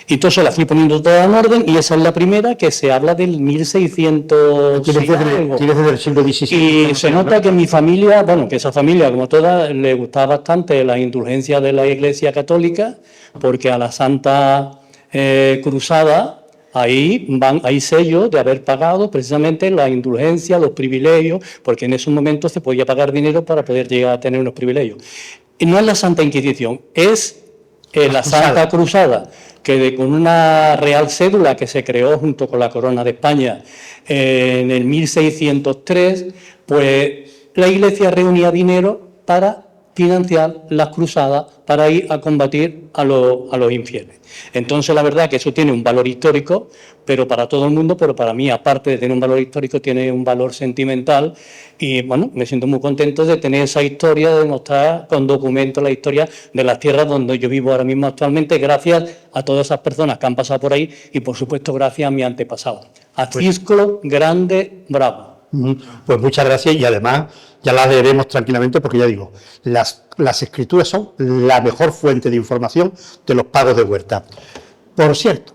Speaker 3: Y entonces la fui poniendo toda en orden y esa es la primera que se habla del 1600.
Speaker 1: Tienes desde el siglo XVII.
Speaker 3: Y se nota que mi familia, bueno, que esa familia como toda, le gustaba bastante la indulgencia de la Iglesia Católica, porque a la Santa Cruzada hay sellos de haber pagado precisamente la indulgencia, los privilegios, porque en esos momentos se podía pagar dinero para poder llegar a tener unos privilegios. Y no es la Santa Inquisición, es la Santa Cruzada, que con una real cédula que se creó junto con la Corona de España en el 1603, pues la Iglesia reunía dinero para financiar las cruzadas, para ir a combatir a los infieles. Entonces, la verdad es que eso tiene un valor histórico, pero para todo el mundo, pero para mí, aparte de tener un valor histórico, tiene un valor sentimental. Y bueno, me siento muy contento de tener esa historia, de mostrar con documentos la historia de las tierras donde yo vivo ahora mismo actualmente, gracias a todas esas personas que han pasado por ahí y, por supuesto, gracias a mi antepasado. A Cisclo Grande Bravo.
Speaker 1: Pues muchas gracias, y además ya las leeremos tranquilamente porque ya digo, las escrituras son la mejor fuente de información de los pagos de huerta. Por cierto,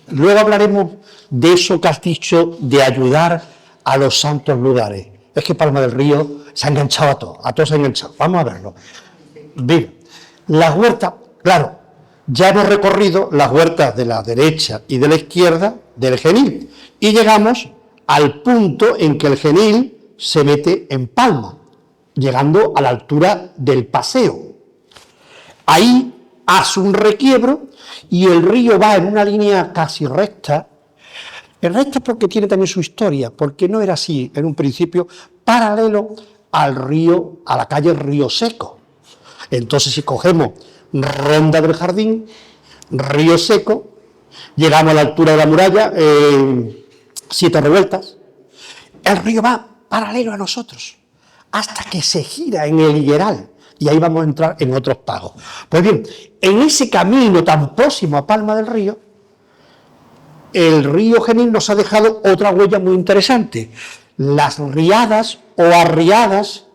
Speaker 1: luego hablaremos de eso que has dicho de ayudar a los santos lugares. Es que Palma del Río se ha enganchado a todos se ha enganchado. Vamos a verlo. Bien, las huertas, claro, ya hemos recorrido las huertas de la derecha y de la izquierda del Genil y llegamos al punto en que el Genil se mete en Palma, llegando a la altura del Paseo. Ahí hace un requiebro y el río va en una línea casi recta. Recta porque tiene también su historia, porque no era así en un principio, paralelo al río, a la calle Río Seco. Entonces, si cogemos Ronda del Jardín, Río Seco, llegamos a la altura de la muralla, Siete Revueltas, el río va paralelo a nosotros, hasta que se gira en el Higueral, y ahí vamos a entrar en otros pagos. Pues bien, en ese camino tan próximo a Palma del Río, el río Genil nos ha dejado otra huella muy interesante, las riadas o arriadas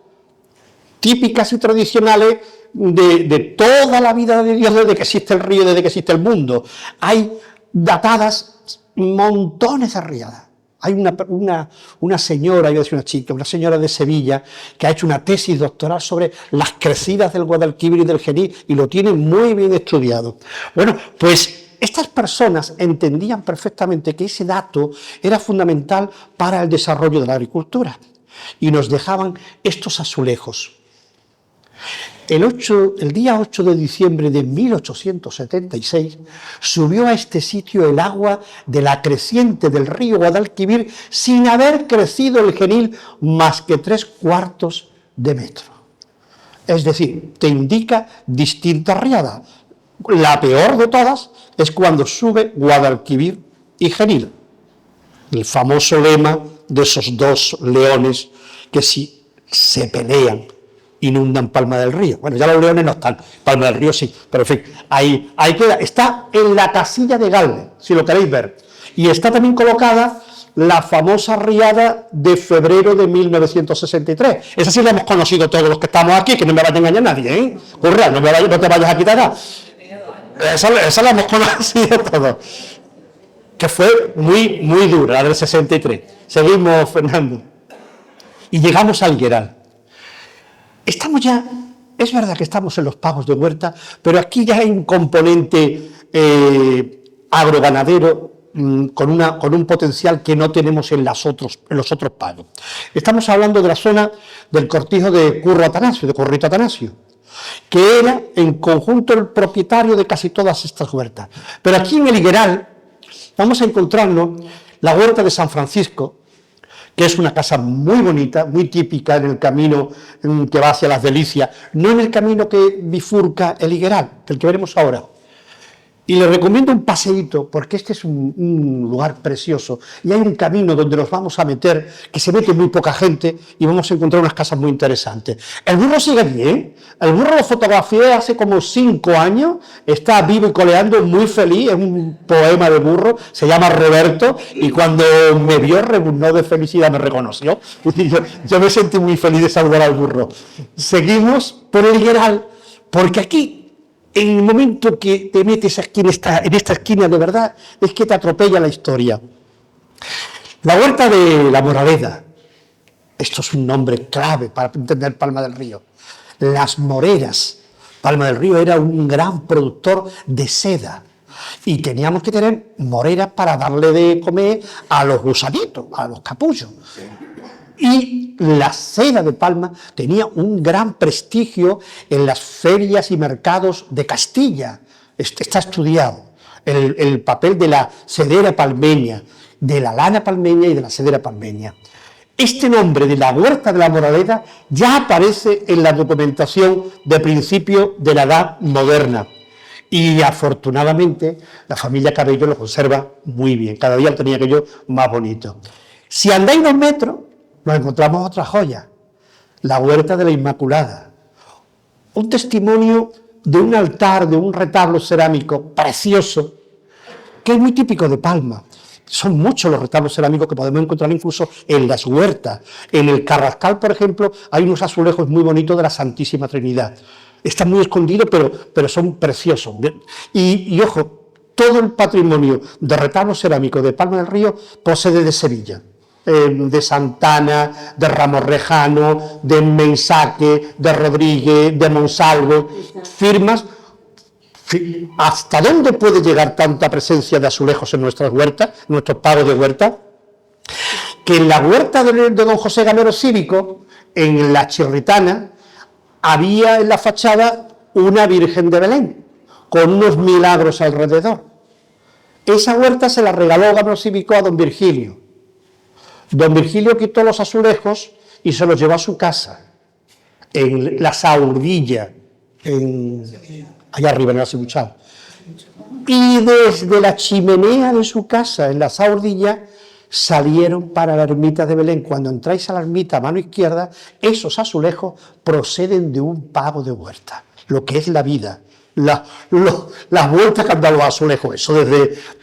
Speaker 1: típicas y tradicionales de toda la vida de Dios, desde que existe el río, desde que existe el mundo. Hay datadas montones de riadas. Hay una señora, iba a decir una chica, una señora de Sevilla que ha hecho una tesis doctoral sobre las crecidas del Guadalquivir y del Genil y lo tiene muy bien estudiado. Bueno, pues estas personas entendían perfectamente que ese dato era fundamental para el desarrollo de la agricultura y nos dejaban estos azulejos. El día 8 de diciembre de 1876 subió a este sitio el agua de la creciente del río Guadalquivir sin haber crecido el Genil más que 3/4 de metro. Es decir, te indica distinta riada. La peor de todas es cuando sube Guadalquivir y Genil. El famoso lema de esos dos leones que si se pelean inundan Palma del Río. Bueno, ya los leones no están, Palma del Río sí, pero en fin, ahí queda. Está en la casilla de Galve, si lo queréis ver. Y está también colocada la famosa riada de febrero de 1963. Esa sí la hemos conocido todos los que estamos aquí, que no me vaya a engañar nadie, ¿eh? Correa, no te vayas a quitar nada. Esa la hemos conocido todos. Que fue muy, muy dura, la del 63. Seguimos, Fernando. Y llegamos al Higueral. Estamos ya, es verdad que estamos en los pagos de huerta, pero aquí ya hay un componente agroganadero con un potencial que no tenemos en los otros pagos. Estamos hablando de la zona del cortijo de Currito Atanasio, que era en conjunto el propietario de casi todas estas huertas. Pero aquí en el Higueral vamos a encontrarnos la huerta de San Francisco, que es una casa muy bonita, muy típica en el camino que va hacia Las Delicias, no en el camino que bifurca el Higueral, el que veremos ahora. Y les recomiendo un paseíto, porque este es un lugar precioso, y hay un camino donde nos vamos a meter, que se mete muy poca gente, y vamos a encontrar unas casas muy interesantes. El burro sigue bien, el burro lo fotografié hace como 5 años, está vivo y coleando, muy feliz, es un poema de burro, se llama Roberto, y cuando me vio rebuznó de felicidad, me reconoció, y yo me sentí muy feliz de saludar al burro. Seguimos por el Higueral, porque aquí, en el momento que te metes aquí en esta esquina de verdad, es que te atropella la historia. La huerta de la Moraleda, esto es un nombre clave para entender Palma del Río. Las moreras, Palma del Río era un gran productor de seda y teníamos que tener moreras para darle de comer a los gusanitos, a los capullos. Y la seda de Palma tenía un gran prestigio en las ferias y mercados de Castilla. Está estudiado el papel de la sedera palmeña, de la lana palmeña y de la sedera palmeña. Este nombre de la huerta de la Moraleda ya aparece en la documentación de principio de la Edad Moderna. Y afortunadamente la familia Cabello lo conserva muy bien. Cada día lo tenía aquello más bonito. Si andáis 2 metros, nos encontramos otra joya, la huerta de la Inmaculada. Un testimonio de un altar, de un retablo cerámico precioso, que es muy típico de Palma. Son muchos los retablos cerámicos que podemos encontrar incluso en las huertas. En el Carrascal, por ejemplo, hay unos azulejos muy bonitos de la Santísima Trinidad. Están muy escondidos, pero son preciosos. Y ojo, todo el patrimonio de retablos cerámicos de Palma del Río procede de Sevilla. De Santana, de Ramos Rejano, de Mensaque, de Rodríguez, de Monsalvo, firmas. ¿Hasta dónde puede llegar tanta presencia de azulejos en nuestras huertas, en nuestros pagos de huerta? Que en la huerta de don José Gamero Cívico, en la Chirritana, había en la fachada una Virgen de Belén, con unos milagros alrededor. Esa huerta se la regaló Gamero Cívico a don Virgilio. Don Virgilio quitó los azulejos y se los llevó a su casa, en la Saurdilla, allá arriba en el Cibuchal. Y desde la chimenea de su casa, en la Saurdilla, salieron para la ermita de Belén. Cuando entráis a la ermita a mano izquierda, esos azulejos proceden de un pago de huerta, lo que es la vida. Las vueltas que han dado los azulejos, eso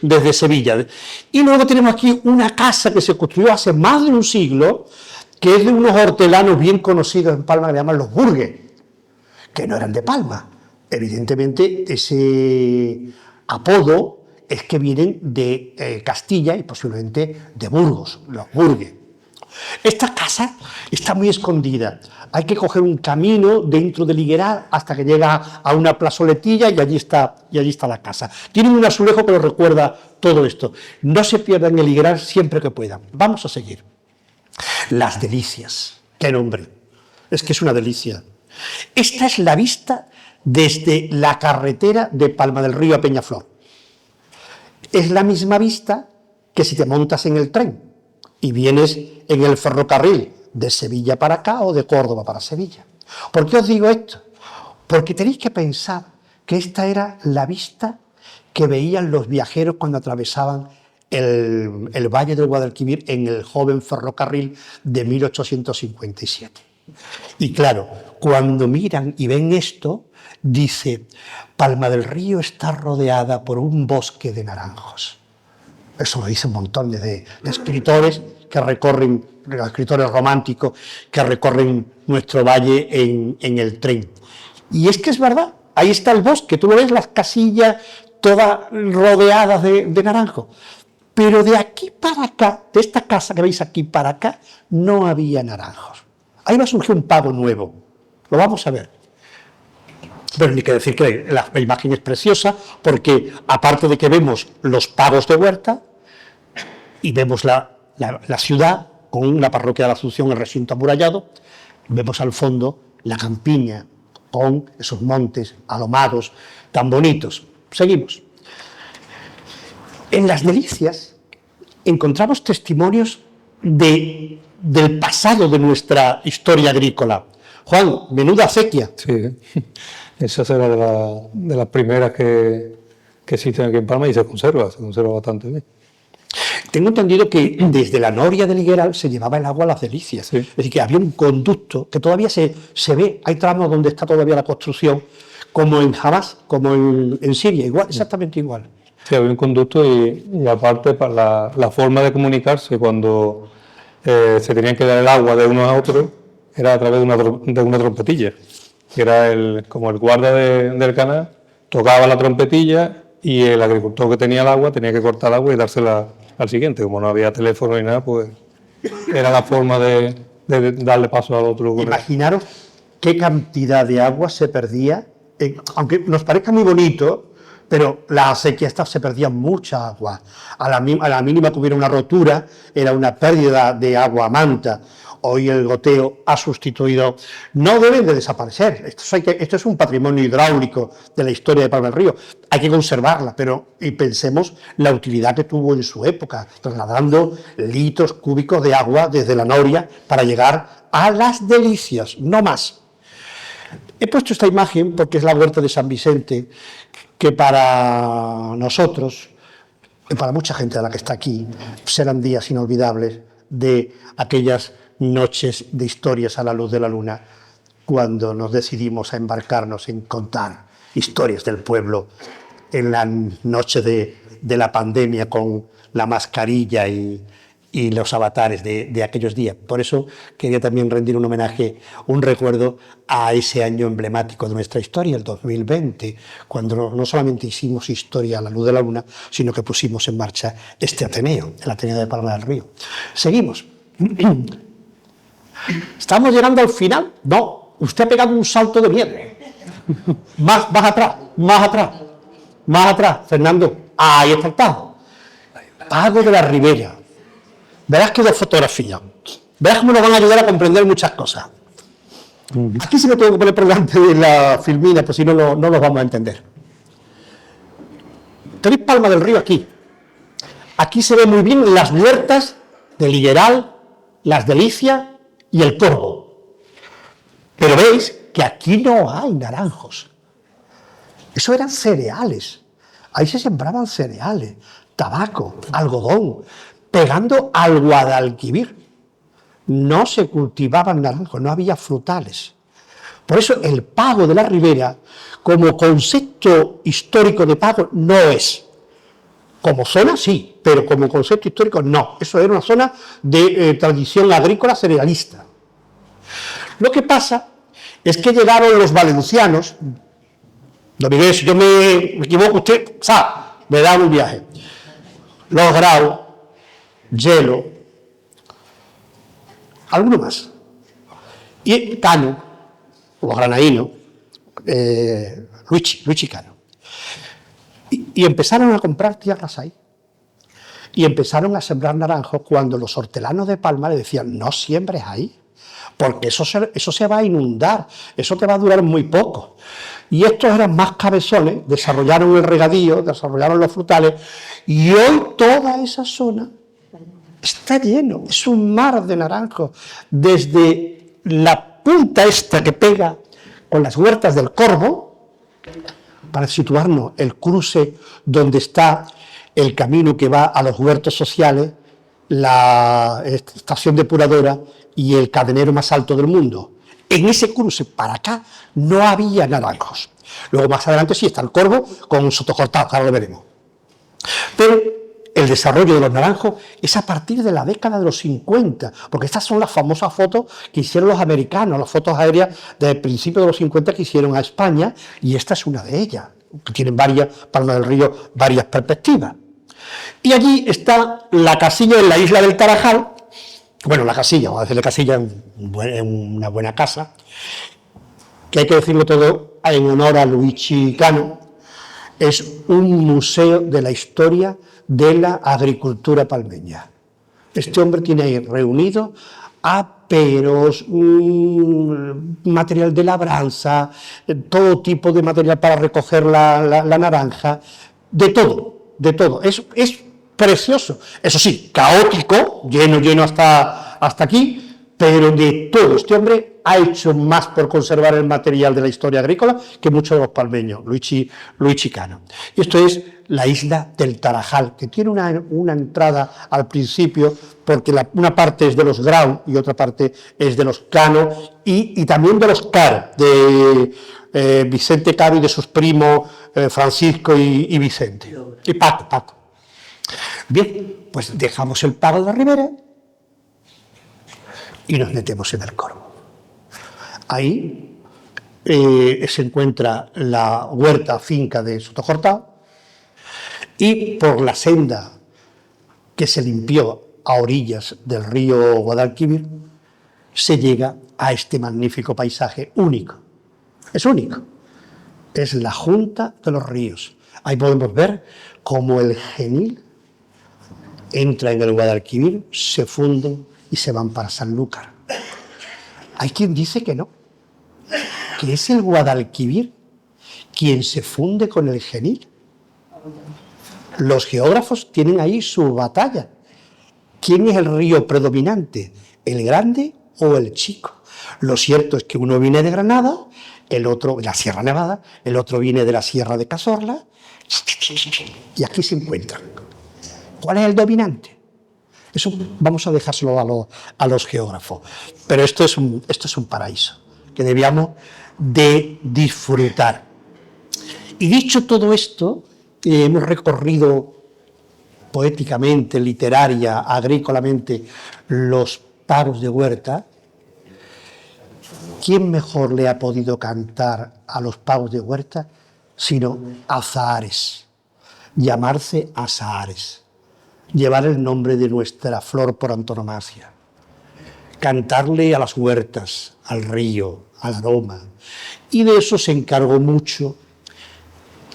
Speaker 1: desde Sevilla. Y luego tenemos aquí una casa que se construyó hace más de un siglo, que es de unos hortelanos bien conocidos en Palma, que le llaman los Burgues, que no eran de Palma. Evidentemente, ese apodo es que vienen de Castilla y posiblemente de Burgos, los Burgues. Esta casa está muy escondida. Hay que coger un camino dentro del Higueral hasta que llega a una plazoletilla y allí está la casa. Tienen un azulejo que nos recuerda todo esto. No se pierdan el Higueral siempre que puedan. Vamos a seguir. Las Delicias. ¡Qué nombre! Es que es una delicia. Esta es la vista desde la carretera de Palma del Río a Peñaflor. Es la misma vista que si te montas en el tren y vienes en el ferrocarril de Sevilla para acá o de Córdoba para Sevilla. ¿Por qué os digo esto? Porque tenéis que pensar que esta era la vista que veían los viajeros cuando atravesaban el Valle del Guadalquivir en el joven ferrocarril de 1857. Y claro, cuando miran y ven esto, dice, Palma del Río está rodeada por un bosque de naranjos. Eso lo dicen un montón de escritores que recorren, escritores románticos, que recorren nuestro valle en el tren. Y es que es verdad, ahí está el bosque, tú lo ves, las casillas todas rodeadas de naranjos. Pero de aquí para acá, de esta casa que veis aquí para acá, no había naranjos. Ahí va a surgir un pago nuevo, lo vamos a ver. Pero ni que decir que la imagen es preciosa, porque aparte de que vemos los pagos de huerta, y vemos la ciudad con la parroquia de la Asunción, el recinto amurallado, vemos al fondo la campiña con esos montes alomados tan bonitos. Seguimos. En Las Delicias encontramos testimonios del pasado de nuestra historia agrícola. Juan, menuda acequia.
Speaker 2: Sí, esa será de las primeras que existen aquí en Palma y se conserva bastante bien.
Speaker 1: Tengo entendido que desde la noria del Higueral se llevaba el agua a Las Delicias.
Speaker 2: Sí.
Speaker 1: Es decir, que había un conducto que todavía se ve, hay tramos donde está todavía la construcción, como en Hamas, como en Siria, igual, exactamente igual.
Speaker 2: Sí, había un conducto y aparte para la forma de comunicarse cuando se tenían que dar el agua de unos a otros era a través de una trompetilla, que era como el guarda del canal, tocaba la trompetilla y el agricultor que tenía el agua tenía que cortar el agua y dársela al siguiente. Como no había teléfono ni nada, pues era la forma de darle paso al otro.
Speaker 1: Imaginaros qué cantidad de agua se perdía, aunque nos parezca muy bonito, pero la acequia esta se perdía mucha agua. A la mínima que hubiera una rotura, era una pérdida de agua a manta. Hoy el goteo ha sustituido. No deben de desaparecer. Esto es un patrimonio hidráulico de la historia de Palma del Río. Hay que conservarla, y pensemos la utilidad que tuvo en su época, trasladando litros cúbicos de agua desde la noria para llegar a Las Delicias, no más. He puesto esta imagen porque es la huerta de San Vicente, que para nosotros, y para mucha gente de la que está aquí, serán días inolvidables de aquellas noches de historias a la luz de la luna, cuando nos decidimos a embarcarnos en contar historias del pueblo en la noche de la pandemia, con la mascarilla y los avatares de aquellos días. Por eso quería también rendir un homenaje, un recuerdo a ese año emblemático de nuestra historia, el 2020, cuando no solamente hicimos historia a la luz de la luna, sino que pusimos en marcha este Ateneo, el Ateneo de Palma del Río. Seguimos. ¿Estamos llegando al final? No, usted ha pegado un salto de miedo. Más atrás, Fernando. Ahí está el pago. Pago de la Ribera. Verás que dos fotografías. Verás cómo nos van a ayudar a comprender muchas cosas. Aquí sí me tengo que poner por delante de la filmina, pues si no, no los vamos a entender. Tenéis Palma del Río aquí. Aquí se ven muy bien las huertas del Higueral, Las Delicias y el Corvo. Pero veis que aquí no hay naranjos. Eso eran cereales. Ahí se sembraban cereales, tabaco, algodón, pegando al Guadalquivir. No se cultivaban naranjos, no había frutales. Por eso el pago de la Ribera, como concepto histórico de pago, no es. Como zona sí, pero como concepto histórico no. Eso era una zona de tradición agrícola cerealista. Lo que pasa es que llegaron los valencianos. Don Miguel, si yo me equivoco, usted sabe, me da un viaje. Los Grau, Hielo, alguno más. Y Cano, los granadinos, Luigi Cano. Y empezaron a comprar tierras ahí. Y empezaron a sembrar naranjos cuando los hortelanos de Palma le decían, no siembres ahí, porque eso se va a inundar, eso te va a durar muy poco. Y estos eran más cabezones, desarrollaron el regadío, desarrollaron los frutales, y hoy toda esa zona está lleno, es un mar de naranjos, desde la punta esta que pega con las huertas del Corvo, para situarnos el cruce donde está el camino que va a los huertos sociales, la estación depuradora y el cadenero más alto del mundo. En ese cruce para acá no había naranjos. Luego más adelante sí está el Corvo con Sotocortado, ahora lo veremos. Pero el desarrollo de los naranjos es a partir de la década de los 50, porque estas son las famosas fotos que hicieron los americanos, las fotos aéreas del principio de los 50 que hicieron a España, y esta es una de ellas, que tienen varias, Palma del Río, varias perspectivas. Y allí está la casilla en la isla del Tarajal, bueno, la casilla, vamos a decirle casilla en una buena casa, que hay que decirlo todo en honor a Luigi Cano, es un museo de la historia de la agricultura palmeña. Este hombre tiene ahí reunido aperos, material de labranza, todo tipo de material para recoger la naranja, de todo. Es precioso. Eso sí, caótico, lleno hasta aquí, pero de todo. Este hombre ha hecho más por conservar el material de la historia agrícola que muchos de los palmeños, Luigi Cano. Y esto es la isla del Tarajal, que tiene una entrada al principio, porque una parte es de los Grau y otra parte es de los Cano, y también de los Caro, de Vicente Caro y de sus primos Francisco y Vicente, y Paco. Bien, pues dejamos el Pago de la Ribera y nos metemos en el Corvo. Ahí se encuentra la huerta finca de Sotocortado, y por la senda que se limpió a orillas del río Guadalquivir se llega a este magnífico paisaje único. Es único. Es la Junta de los Ríos. Ahí podemos ver cómo el Genil entra en el Guadalquivir, se funden y se van para Sanlúcar. Hay quien dice que no, que es el Guadalquivir quien se funde con el Genil. Los geógrafos tienen ahí su batalla. ¿Quién es el río predominante? ¿El Grande o el Chico? Lo cierto es que uno viene de Granada, el otro de la Sierra Nevada, el otro viene de la Sierra de Cazorla, y aquí se encuentran. ¿Cuál es el dominante? Eso vamos a dejárselo a los geógrafos. Pero esto es un paraíso que debíamos de disfrutar. Y dicho todo esto, hemos recorrido poéticamente, literaria, agrícolamente, los pagos de huerta. ¿Quién mejor le ha podido cantar a los pagos de huerta sino Azahares? Llamarse Azahares, llevar el nombre de nuestra flor por antonomasia, cantarle a las huertas, al río, al aroma. Y de eso se encargó mucho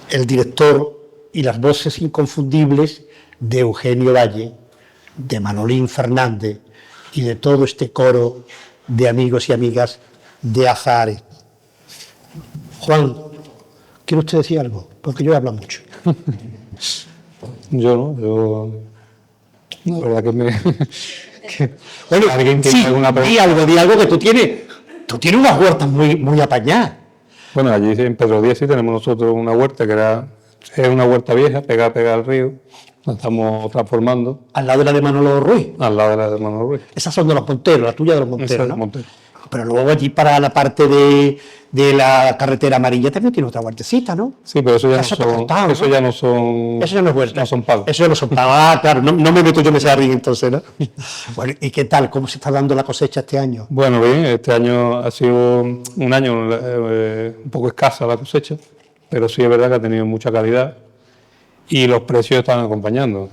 Speaker 1: el director y las voces inconfundibles de Eugenio Valle, de Manolín Fernández y de todo este coro de amigos y amigas de Azahares. Juan, ¿quiere usted decir algo? Porque yo he hablado mucho.
Speaker 2: La verdad que me...
Speaker 1: Bueno,
Speaker 2: ¿Alguien tiene
Speaker 1: sí,
Speaker 2: alguna pregunta?
Speaker 1: di algo, tú tienes unas huertas muy apañadas.
Speaker 2: Bueno, allí en Pedro Díaz sí tenemos nosotros una huerta es una huerta vieja, pegada al río. La estamos transformando.
Speaker 1: Al lado de la de Manolo Ruiz.
Speaker 2: Al lado de la de Manolo Ruiz.
Speaker 1: Esas son de los Monteros, la tuya de los Monteros, ¿no?
Speaker 2: Monteros.
Speaker 1: Pero luego allí para la parte de la carretera amarilla también tiene otra huertecita, ¿no?
Speaker 2: Sí, pero eso ya
Speaker 1: Eso no son...
Speaker 2: Eso ya no es huerta. No son pagos.
Speaker 1: Eso ya no son pagos. Ah, claro, no me meto yo en ese jardín entonces, ¿no? Bueno, ¿y qué tal? ¿Cómo se está dando la cosecha este año?
Speaker 2: Bueno, bien, este año ha sido un año un poco escasa la cosecha, pero sí es verdad que ha tenido mucha calidad y los precios están acompañando.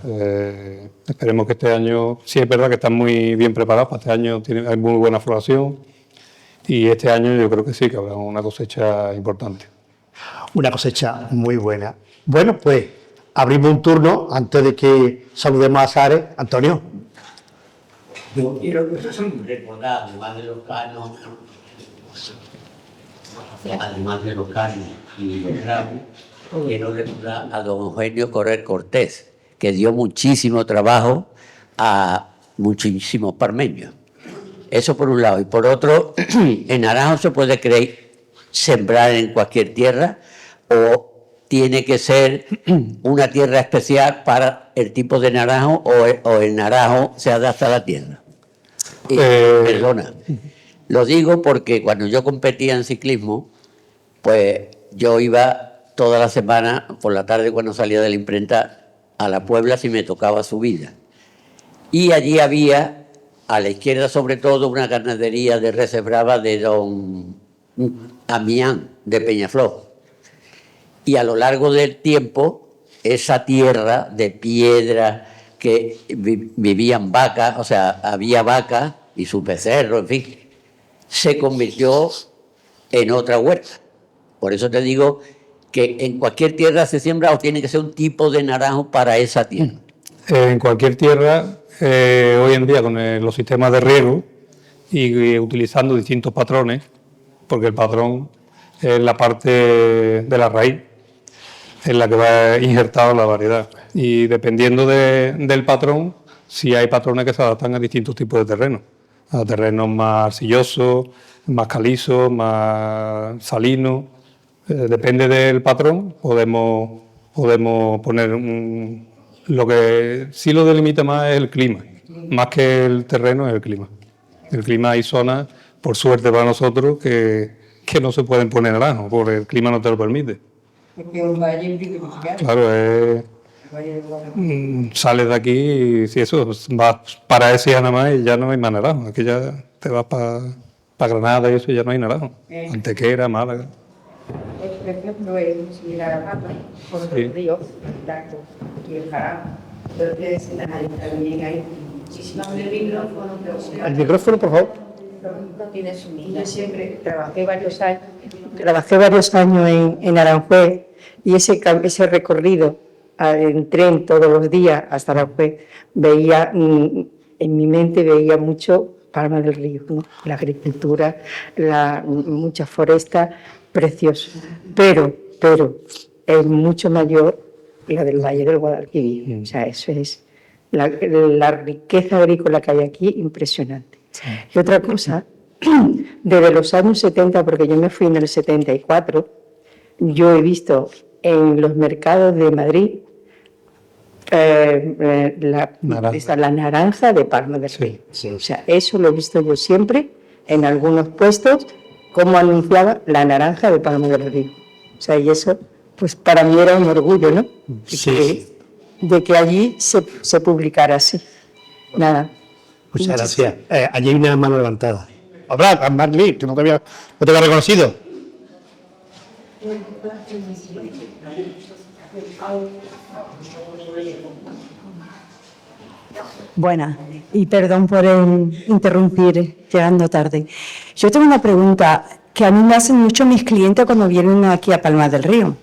Speaker 2: Esperemos que este año, sí es verdad que están muy bien preparados, para este año hay muy buena floración y este año yo creo que sí, que habrá una cosecha importante.
Speaker 1: Una cosecha muy buena. Bueno, pues abrimos un turno antes de que saludemos a Azahares. Antonio.
Speaker 4: Yo quiero recordar, además de los canos y los ramos, quiero recordar a don Eugenio Correr Cortés, que dio muchísimo trabajo a muchísimos parmeños. Eso por un lado. Y por otro, el naranjo se puede sembrar en cualquier tierra o tiene que ser una tierra especial para el tipo de naranjo o el naranjo se adapta a la tierra. Perdona. Lo digo porque cuando yo competía en ciclismo, pues yo iba toda la semana, por la tarde cuando salía de la imprenta, a la Puebla si me tocaba subida. Y allí había, a la izquierda sobre todo, una ganadería de reses bravas de don Amián de Peñaflor. Y a lo largo del tiempo, esa tierra de piedra que vivían vacas, o sea, había vacas y sus becerros, en fin, se convirtió en otra huerta. Por eso te digo que en cualquier tierra se siembra o tiene que ser un tipo de naranjo para esa tierra.
Speaker 2: En cualquier tierra, hoy en día con los sistemas de riego y utilizando distintos patrones, porque el patrón es la parte de la raíz en la que va injertada la variedad. Y dependiendo del patrón, sí hay patrones que se adaptan a distintos tipos de terrenos. A terrenos más arcillosos, más calizos, más salinos. Depende del patrón, podemos poner lo que sí lo delimita más es el clima. Más que el terreno es el clima. El clima hay zonas, por suerte para nosotros, que no se pueden poner naranjos, porque el clima no te lo permite. Claro, sales de aquí y si eso, vas para ese nada más y ya no hay más naranjo. Aquí ya te vas para Granada y eso ya no hay naranjo. Antequera, Málaga.
Speaker 5: Por ejemplo, es similar a Papa, por el río, aquí en Jarama. Entonces, también hay muchísimos micrófonos.
Speaker 1: El micrófono, por favor.
Speaker 5: Yo siempre trabajé varios años en Aranjuez y ese recorrido en tren todos los días hasta Aranjuez, veía, en mi mente veía mucho Palma del Río, ¿no? La agricultura, muchas forestas, precioso. Pero es mucho mayor la del Valle del Guadalquivir. O sea, eso es la riqueza agrícola que hay aquí, impresionante. Sí. Y otra cosa, desde los años 70, porque yo me fui en el 74, yo he visto en los mercados de Madrid la naranja de Palma del Río. Sí. O sea, eso lo he visto yo siempre en algunos puestos, como anunciaba la naranja de Palma del Río. O sea, y eso, pues para mí era un orgullo, ¿no? De que allí se publicara así. Nada.
Speaker 1: Muchas gracias. Allí hay una mano levantada. Habla, Marley, que no te había reconocido.
Speaker 6: Buenas, y perdón por interrumpir llegando tarde. Yo tengo una pregunta que a mí me hacen mucho mis clientes cuando vienen aquí a Palma del Río.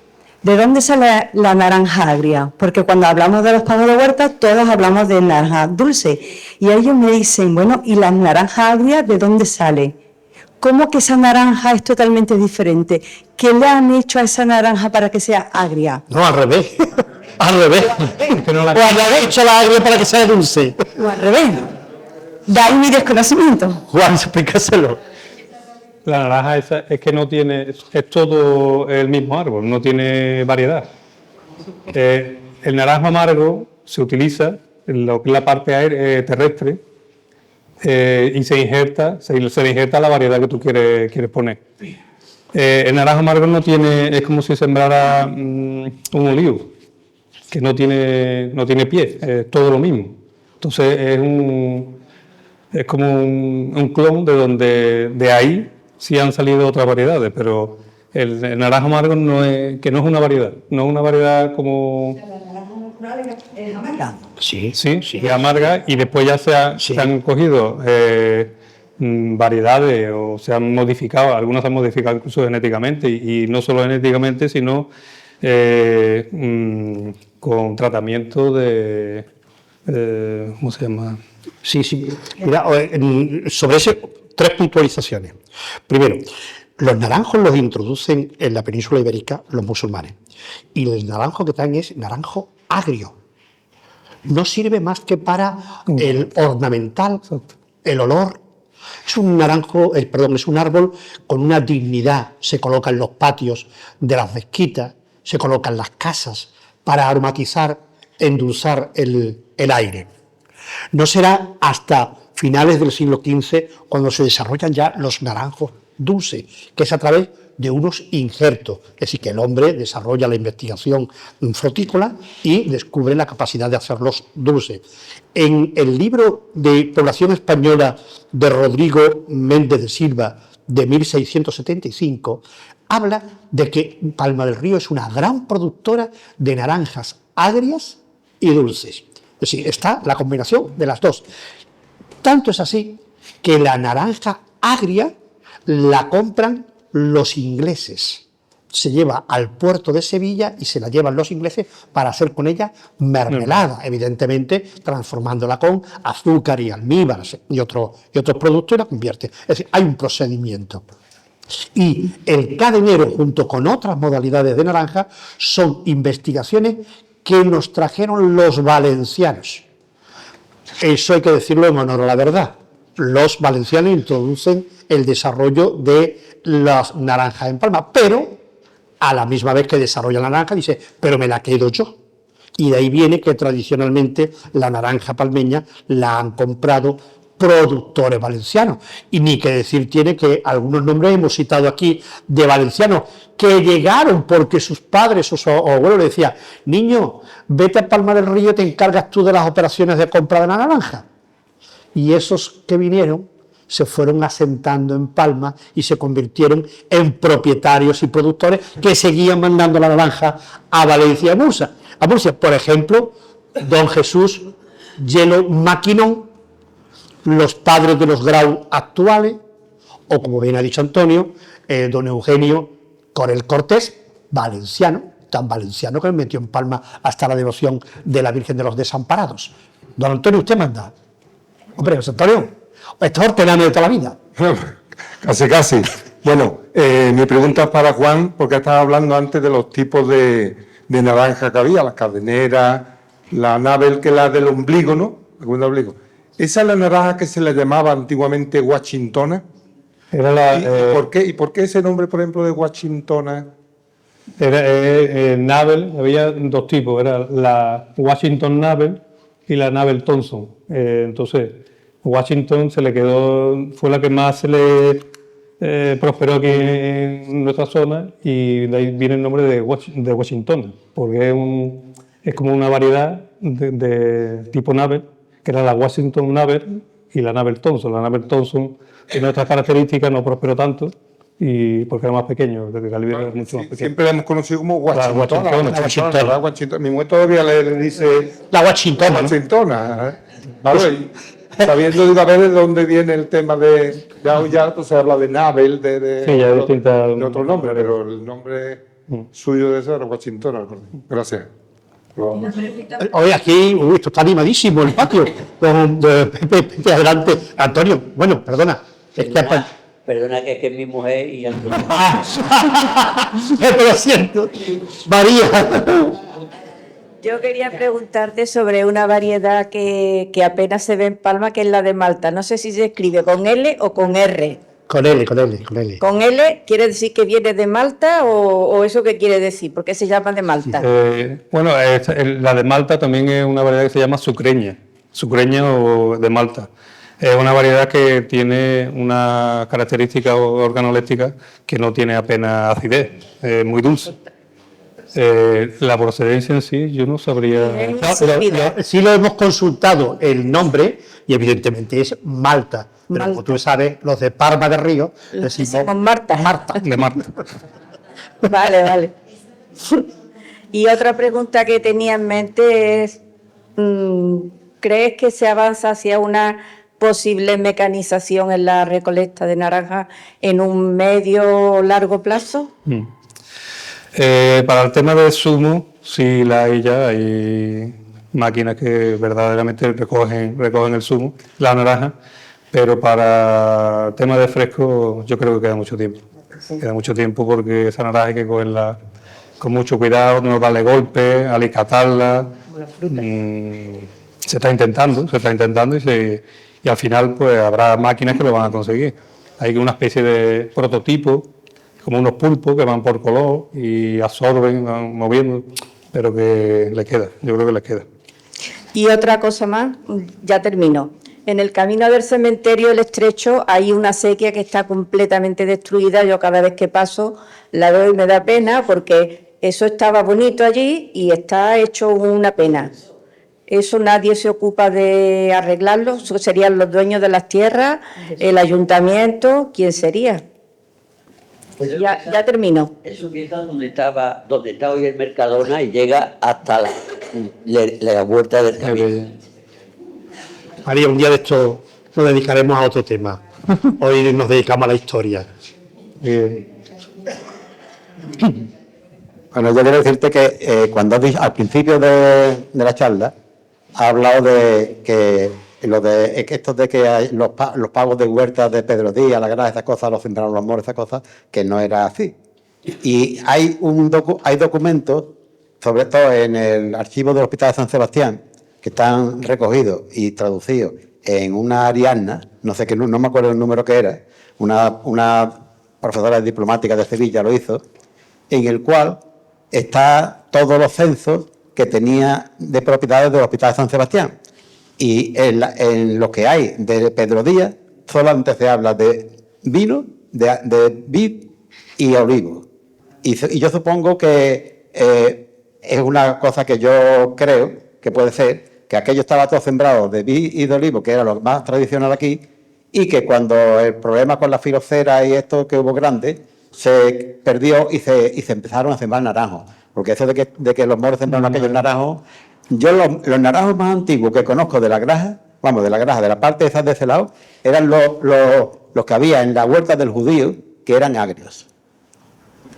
Speaker 6: ¿De dónde sale la naranja agria? Porque cuando hablamos de los pavos de huerta, todos hablamos de naranja dulce. Y ellos me dicen, bueno, ¿y la naranja agria de dónde sale? ¿Cómo que esa naranja es totalmente diferente? ¿Qué le han hecho a esa naranja para que sea agria?
Speaker 1: No, al revés. Al revés. O al hecho la agria para que sea dulce.
Speaker 6: O al revés. De ahí mi desconocimiento.
Speaker 1: Juan, explícaselo.
Speaker 2: La naranja esa es que no tiene, es todo el mismo árbol, no tiene variedad. El naranjo amargo se utiliza en lo que es la parte terrestre y se le injerta la variedad que tú quieres poner. El naranjo amargo no tiene, es como si sembrara un olivo, que no tiene pie, es todo lo mismo. Entonces es como un clon de donde de ahí sí han salido otras variedades, pero el naranjo amargo no es una variedad como... ¿La naranja natural es amarga? Sí, es amarga y después ya se han cogido variedades o se han modificado, algunas se han modificado incluso genéticamente y no solo genéticamente, sino con tratamiento de ¿cómo se llama?
Speaker 1: Sí, sí. Mira, sobre ese, 3 puntualizaciones. Primero, los naranjos los introducen en la península ibérica los musulmanes. Y el naranjo que traen es naranjo agrio. No sirve más que para el ornamental, el olor. Es un naranjo, es un árbol con una dignidad. Se coloca en los patios de las mezquitas, se coloca en las casas para aromatizar, endulzar el aire. No será hasta finales del siglo XV cuando se desarrollan ya los naranjos dulces, que es a través de unos injertos. Es decir, que el hombre desarrolla la investigación frutícola y descubre la capacidad de hacerlos dulces. En el libro de Población Española de Rodrigo Méndez de Silva, de 1675, habla de que Palma del Río es una gran productora de naranjas agrias y dulces. Es decir, está la combinación de las dos. Tanto es así que la naranja agria la compran los ingleses. Se lleva al puerto de Sevilla y se la llevan los ingleses para hacer con ella mermelada, evidentemente transformándola con azúcar y almíbar y otros productos y la convierte. Es decir, hay un procedimiento. Y el cadenero, junto con otras modalidades de naranja, son investigaciones que nos trajeron los valencianos. Eso hay que decirlo en honor a la verdad. Los valencianos introducen el desarrollo de las naranjas en Palma, pero a la misma vez que desarrolla la naranja dice, pero me la quedo yo. Y de ahí viene que tradicionalmente la naranja palmeña la han comprado productores valencianos. Y ni que decir tiene que algunos nombres hemos citado aquí de valencianos que llegaron porque sus padres o sus abuelos le decían, niño, vete a Palma del Río y te encargas tú de las operaciones de compra de la naranja. Y esos que vinieron se fueron asentando en Palma y se convirtieron en propietarios y productores que seguían mandando la naranja a Valencia y a Murcia. Por ejemplo, don Jesús Hielo Maquinón, los padres de los Grau actuales, o como bien ha dicho Antonio, don Eugenio Corel Cortés, valenciano, tan valenciano que metió en Palma hasta la devoción de la Virgen de los Desamparados. Don Antonio, usted manda. Hombre, José Antonio, esto es hortelano de toda la vida.
Speaker 7: Casi. Bueno, mi pregunta es para Juan, porque estaba hablando antes de los tipos de naranja que había, las cadeneras, la Nabel, que es la del ombligo, ¿no? El ombligo. ¿Esa es la naranja que se le llamaba antiguamente Washingtona?
Speaker 2: Era la,
Speaker 7: ¿Y por qué ese nombre, por ejemplo, de Washingtona?
Speaker 2: Era Nabel, había 2 tipos, era la Washington Nabel y la Nabel Thompson. Entonces, Washington se le quedó, fue la que más se le prosperó aquí en nuestra zona y de ahí viene el nombre de Washington, porque es como una variedad de tipo Nabel, que era la Washington Nabel y la Nabel Thompson. La Nabel Thompson tiene otras características, no prosperó tanto, y porque era más pequeño, de calibre era mucho más pequeño.
Speaker 7: Siempre la hemos conocido como Washingtona.
Speaker 2: Washingtona.
Speaker 7: Washington. Mi mujer todavía le dice
Speaker 1: La Washingtona.
Speaker 7: Washingtona. ¿Vale? Sabiendo de una vez de dónde viene el tema de... Ya pues, se habla de Nabel,
Speaker 2: sí, ya
Speaker 7: de otro nombre, pero el nombre suyo de eso era Washingtona. Gracias.
Speaker 1: Hoy aquí, esto está animadísimo el patio. Pepe, adelante. Antonio, bueno, perdona.
Speaker 4: Perdona que es mi mujer y Antonio.
Speaker 1: Pero siento. María.
Speaker 5: Yo quería preguntarte sobre una variedad que apenas se ve en Palma, que es la de Malta. No sé si se escribe con L o con R.
Speaker 1: Con L.
Speaker 5: ¿Con L quiere decir que viene de Malta o eso qué quiere decir? ¿Por qué se llama de Malta?
Speaker 2: Bueno, la de Malta también es una variedad que se llama sucreña o de Malta. Es una variedad que tiene una característica organoléptica que no tiene apenas acidez, muy dulce. La procedencia en sí, yo no sabría.
Speaker 1: Sí lo hemos consultado el nombre y evidentemente es Malta. Pero como tú sabes, los de Palma del Río decimos
Speaker 5: Marta.
Speaker 2: De Malta.
Speaker 5: Vale. Y otra pregunta que tenía en mente es, ¿crees que se avanza hacia una posible mecanización en la recolecta de naranja en un medio o largo plazo?
Speaker 2: Para el tema de zumo, sí la hay ya, hay máquinas que verdaderamente recogen el zumo, la naranja, pero para temas de fresco yo creo que queda mucho tiempo. Queda mucho tiempo porque esa naranja hay que cogerla con mucho cuidado, no darle golpes, alicatarla. Se está intentando y al final pues habrá máquinas que lo van a conseguir. Hay una especie de prototipo, como unos pulpos que van por color y absorben, van moviendo, pero que le queda, yo creo que les queda.
Speaker 5: Y otra cosa más, ya termino. En el camino del cementerio El Estrecho hay una acequia que está completamente destruida. Yo cada vez que paso la veo y me da pena porque eso estaba bonito allí y está hecho una pena. Eso nadie se ocupa de arreglarlo, eso serían los dueños de las tierras, el ayuntamiento, ¿quién sería? Ya termino.
Speaker 4: Eso empieza donde está hoy el Mercadona y llega hasta la huerta del camino.
Speaker 1: María, un día de esto nos dedicaremos a otro tema. Hoy nos dedicamos a la historia.
Speaker 8: Bueno, yo quiero decirte que cuando has dicho, al principio de la charla, ha hablado de que estos de que hay los pagos de huertas de Pedro Díaz, la grada, esas cosas, los sembraron los moros, esas cosas, que no era así. Y hay documentos, sobre todo en el archivo del Hospital de San Sebastián, que están recogidos y traducidos en una ariadna, no sé qué, no me acuerdo el número que era, una profesora diplomática de Sevilla lo hizo, en el cual está todos los censos que tenía de propiedades del Hospital de San Sebastián. Y en lo que hay de Pedro Díaz, solamente se habla de vino, de vid y olivo. Y yo supongo que es una cosa que yo creo que puede ser, que aquello estaba todo sembrado de vid y de olivo, que era lo más tradicional aquí, y que cuando el problema con la filocera y esto que hubo grande, se perdió y se empezaron a sembrar naranjos. Porque eso de que los moros sembraron aquellos naranjos, yo los naranjos más antiguos que conozco de la Graja, de la parte esa de ese lado, eran los que había en la huerta del judío, que eran agrios.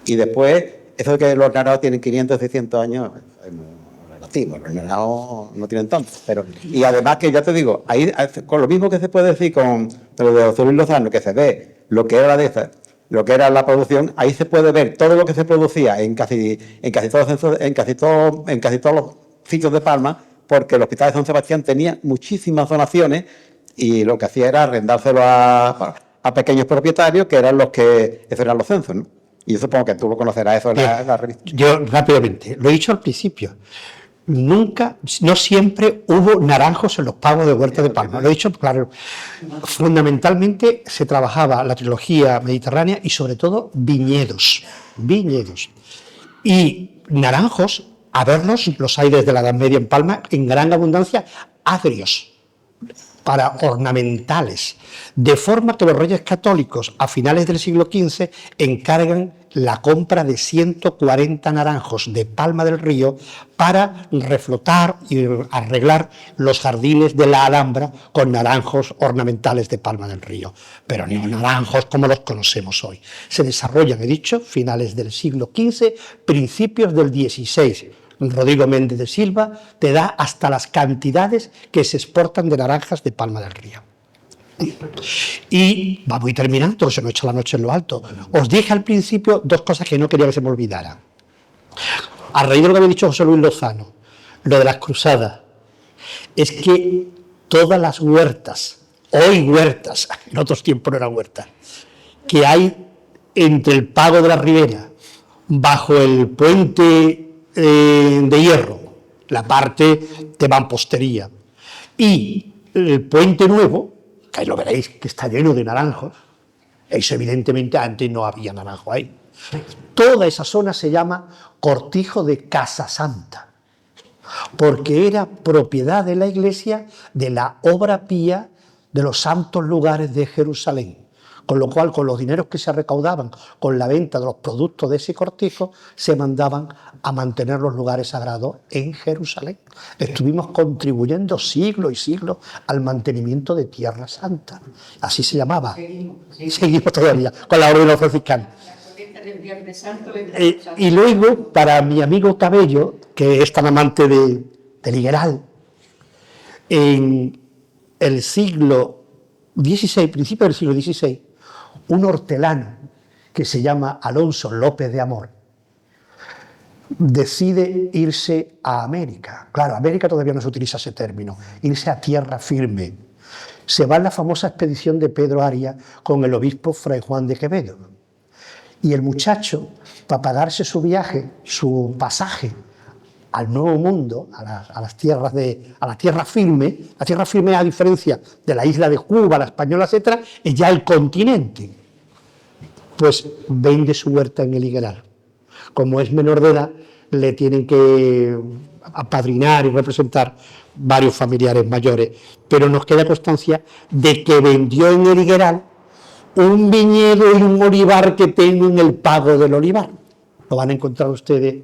Speaker 8: Y después, eso de que los naranjos tienen 500, 600 años, es muy relativo, los naranjos no tienen tanto. Y además que ya te digo, ahí, con lo mismo que se puede decir con lo de José Luis Lozano, que se ve lo que era la de esa, lo que era la producción, ahí se puede ver todo lo que se producía en casi todos los sitios de Palma, porque el Hospital de San Sebastián tenía muchísimas donaciones y lo que hacía era arrendárselo a pequeños propietarios, que eran esos eran los censos, ¿no? Y yo supongo que tú lo conocerás eso en la revista.
Speaker 1: Yo rápidamente, lo he dicho al principio, no siempre hubo naranjos en los pagos de Huerta de Palma. Lo he dicho, claro, fundamentalmente se trabajaba la trilogía mediterránea y sobre todo viñedos. Y naranjos, a verlos, los hay desde la Edad Media en Palma, en gran abundancia, agrios, para ornamentales, de forma que los reyes católicos a finales del siglo XV encargan la compra de 140 naranjos de Palma del Río para reflotar y arreglar los jardines de la Alhambra con naranjos ornamentales de Palma del Río, pero no naranjos como los conocemos hoy. Se desarrollan, he dicho, finales del siglo XV, principios del XVI. Rodrigo Méndez de Silva te da hasta las cantidades que se exportan de naranjas de Palma del Río. Y vamos a ir terminando, se nos echa la noche en lo alto. Os dije al principio dos cosas que no quería que se me olvidaran. A raíz de lo que había dicho José Luis Lozano, lo de las cruzadas, es que todas las huertas, hoy huertas, en otros tiempos no eran huertas, que hay entre el Pago de la Ribera, bajo el puente de hierro, la parte de mampostería, y el puente nuevo, que ahí lo veréis que está lleno de naranjos, eso evidentemente antes no había naranjo ahí. Toda esa zona se llama Cortijo de Casasanta, porque era propiedad de la Iglesia de la obra pía de los santos lugares de Jerusalén. Con lo cual, con los dineros que se recaudaban con la venta de los productos de ese cortijo, se mandaban a mantener los lugares sagrados en Jerusalén. Estuvimos contribuyendo siglos y siglos al mantenimiento de Tierra Santa. Así se llamaba. Seguimos todavía con la orden de los franciscanos. Y luego, para mi amigo Cabello, que es tan amante del Higueral, en el siglo XVI, principio del siglo XVI, un hortelano que se llama Alonso López de Amor decide irse a América. Claro, América todavía no se utiliza ese término, irse a tierra firme. Se va en la famosa expedición de Pedro Arias con el obispo Fray Juan de Quevedo. Y el muchacho, para pagarse su viaje, su pasaje al Nuevo Mundo, a las tierras a la tierra firme, a diferencia de la isla de Cuba, la española, etc., es ya el continente. Pues vende su huerta en el Higueral. Como es menor de edad, le tienen que apadrinar y representar varios familiares mayores, pero nos queda constancia de que vendió en el Higueral un viñedo y un olivar que tengo en el Pago del Olivar. Lo van a encontrar ustedes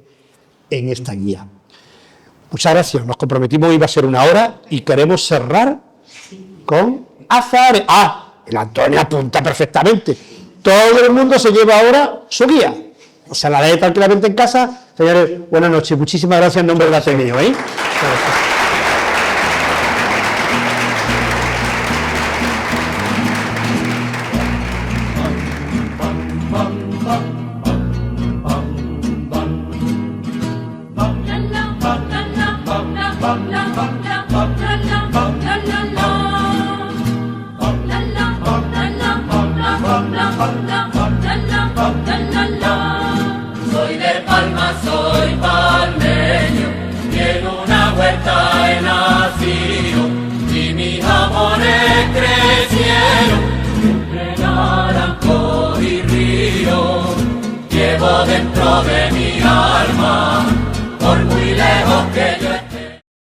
Speaker 1: en esta guía. Muchas gracias, nos comprometimos, iba a ser 1 hora y queremos cerrar con Azahares. El Antonio apunta perfectamente. Todo el mundo se lleva ahora su guía. Se la lee tranquilamente en casa. Señores, buenas noches, muchísimas gracias en nombre del Ateneo.
Speaker 9: Soy de Palma, soy palmeño, y en una huerta he nacido, y mis amores crecieron entre naranjo y río. Llevo dentro de mi alma, por muy lejos que yo esté.